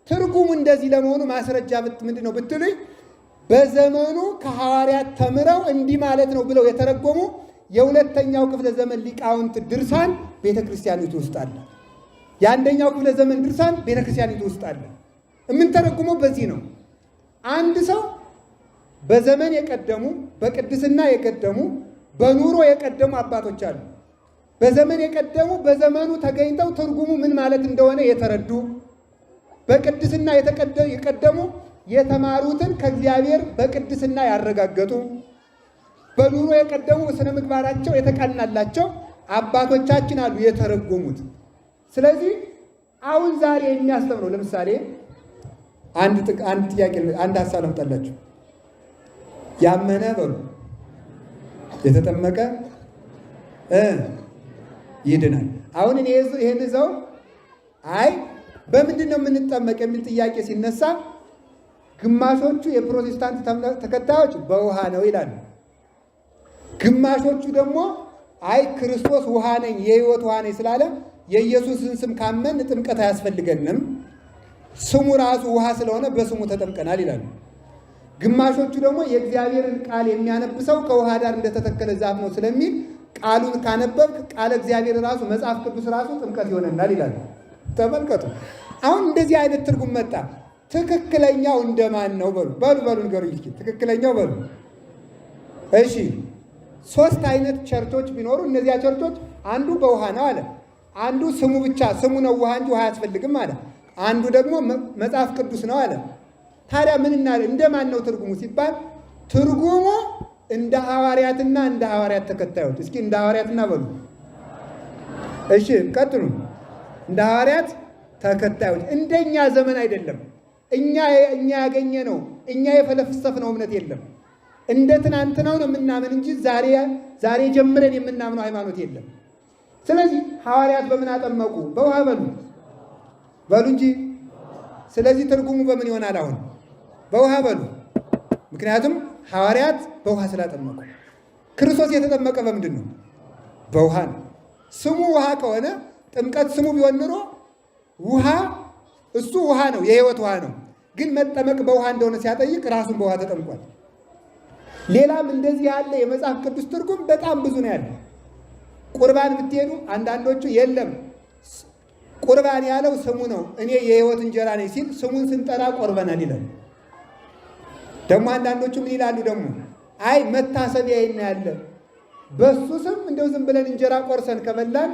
ትርጉሙ እንደዚህ ለመሆኑ ማስረጃ ምንድን ነው ብትሉኝ፣ በዘመኑ ከሐዋርያት ተምረው እንዲህ ማለት ነው ብለው የተረጎሙ የሁለተኛው ክፍለ ዘመን ሊቃውንት ድርሳን ቤተ ክርስቲያኒቱ ውስጥ አለ። የአንደኛው ክፍለ ዘመን ድርሳን ቤተ ክርስቲያኒቱ ውስጥ አለ። የምንተረጉመው በዚህ ነው። አንድ ሰው በዘመን የቀደሙ በቅድስና የቀደሙ በኑሮ የቀደሙ አባቶች አሉ። በዘመን የቀደሙ በዘመኑ ተገኝተው ትርጉሙ ምን ማለት እንደሆነ የተረዱ፣ በቅድስና የቀደሙ የተማሩትን ከእግዚአብሔር በቅድስና ያረጋገጡ፣ በኑሮ የቀደሙ ስነ ምግባራቸው የተቃናላቸው አባቶቻችን አሉ የተረጎሙት። ስለዚህ አሁን ዛሬ የሚያስተምረው ለምሳሌ አንድ ጥያቄ አንድ ሀሳብ ለምጣላችሁ። ያመነ በሉ የተጠመቀ ይድናል። አሁን እኔ ይሄን ሰው አይ በምንድን ነው የምንጠመቅ የሚል ጥያቄ ሲነሳ ግማሾቹ የፕሮቴስታንት ተከታዮች በውሃ ነው ይላሉ። ግማሾቹ ደግሞ አይ ክርስቶስ ውሃ ነኝ የሕይወት ውሃ ነኝ ስላለ የኢየሱስን ስም ካመን ጥምቀት አያስፈልገንም፣ ስሙ ራሱ ውሃ ስለሆነ በስሙ ተጠምቀናል ይላሉ። ግማሾቹ ደግሞ የእግዚአብሔርን ቃል የሚያነብሰው ከውሃ ዳር እንደተተከለ ዛፍ ነው ስለሚል ቃሉን ካነበብክ ቃለ እግዚአብሔር ራሱ መጽሐፍ ቅዱስ ራሱ ጥምቀት ይሆነናል ይላሉ። ተመልከቱ። አሁን እንደዚህ አይነት ትርጉም መጣ። ትክክለኛው እንደማን ነው? በሉ ንገሩኝ እስኪ። ትክክለኛው በሉ። እሺ 3 አይነት ቸርቾች ቢኖሩ እነዚያ ቸርቾች አንዱ በውሃ ነው አለ። አንዱ ስሙ ብቻ ስሙ ነው ውሃ እንጂ ውሃ አያስፈልግም አለ። አንዱ ደግሞ መጽሐፍ ቅዱስ ነው አለ። ታዲያ ምን እናለ? እንደማን ነው ትርጉሙ ሲባል ትርጉሙ እንደ ሐዋርያትና እንደ ሐዋርያት ተከታዮች። እስኪ እንደ ሐዋርያትና በሉ። እሺ ቀጥሉ። እንደ ሐዋርያት ተከታዮች። እንደኛ ዘመን አይደለም። እኛ ያገኘ ነው እኛ የፈለሰፍነው እምነት የለም። እንደ ትናንትናው ነው የምናምን እንጂ ዛሬ ጀምረን የምናምነው ሃይማኖት የለም። ስለዚህ ሐዋርያት በምን አጠመቁ? በውሃ በሉ እንጂ። ስለዚህ ትርጉሙ በምን ይሆናል? አሁን በውሃ በሉ። ምክንያቱም ሐዋርያት በውሃ ስላጠመቁ። ክርስቶስ የተጠመቀ በምንድን ነው? በውሃ ነው። ስሙ ውሃ ከሆነ ጥምቀት ስሙ ቢሆን ኖሮ ውሃ እሱ ውሃ ነው፣ የሕይወት ውሃ ነው። ግን መጠመቅ በውሃ እንደሆነ ሲያጠይቅ ራሱን በውሃ ተጠምቋል። ሌላም እንደዚህ ያለ የመጽሐፍ ቅዱስ ትርጉም በጣም ብዙ ነው ያለ። ቁርባን ብትሄዱ አንዳንዶቹ የለም ቁርባን ያለው ስሙ ነው፣ እኔ የሕይወት እንጀራ ነኝ ሲል ስሙን ስንጠራ ቆርበናል ይላል። ደግሞ አንዳንዶቹ ምን ይላሉ ደግሞ አይ መታሰቢያ ያለ በሱ ስም እንደው ዝም ብለን እንጀራ ቆርሰን ከበላን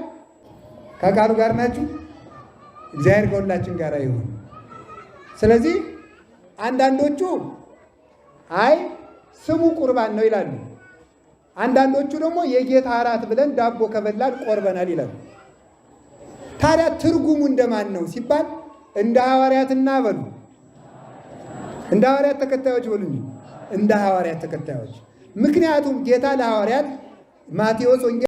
ከቃሉ ጋር ናችሁ። እግዚአብሔር ከሁላችን ጋር ይሁን። ስለዚህ አንዳንዶቹ አይ ስሙ ቁርባን ነው ይላሉ። አንዳንዶቹ ደግሞ የጌታ እራት ብለን ዳቦ ከበላን ቆርበናል ይላሉ። ታዲያ ትርጉሙ እንደማን ነው ሲባል እንደ ሐዋርያትና በሉ እንደ ሐዋርያት ተከታዮች በሉ እንጂ እንደ ሐዋርያት ተከታዮች። ምክንያቱም ጌታ ለሐዋርያት ማቴዎስ ወንጌል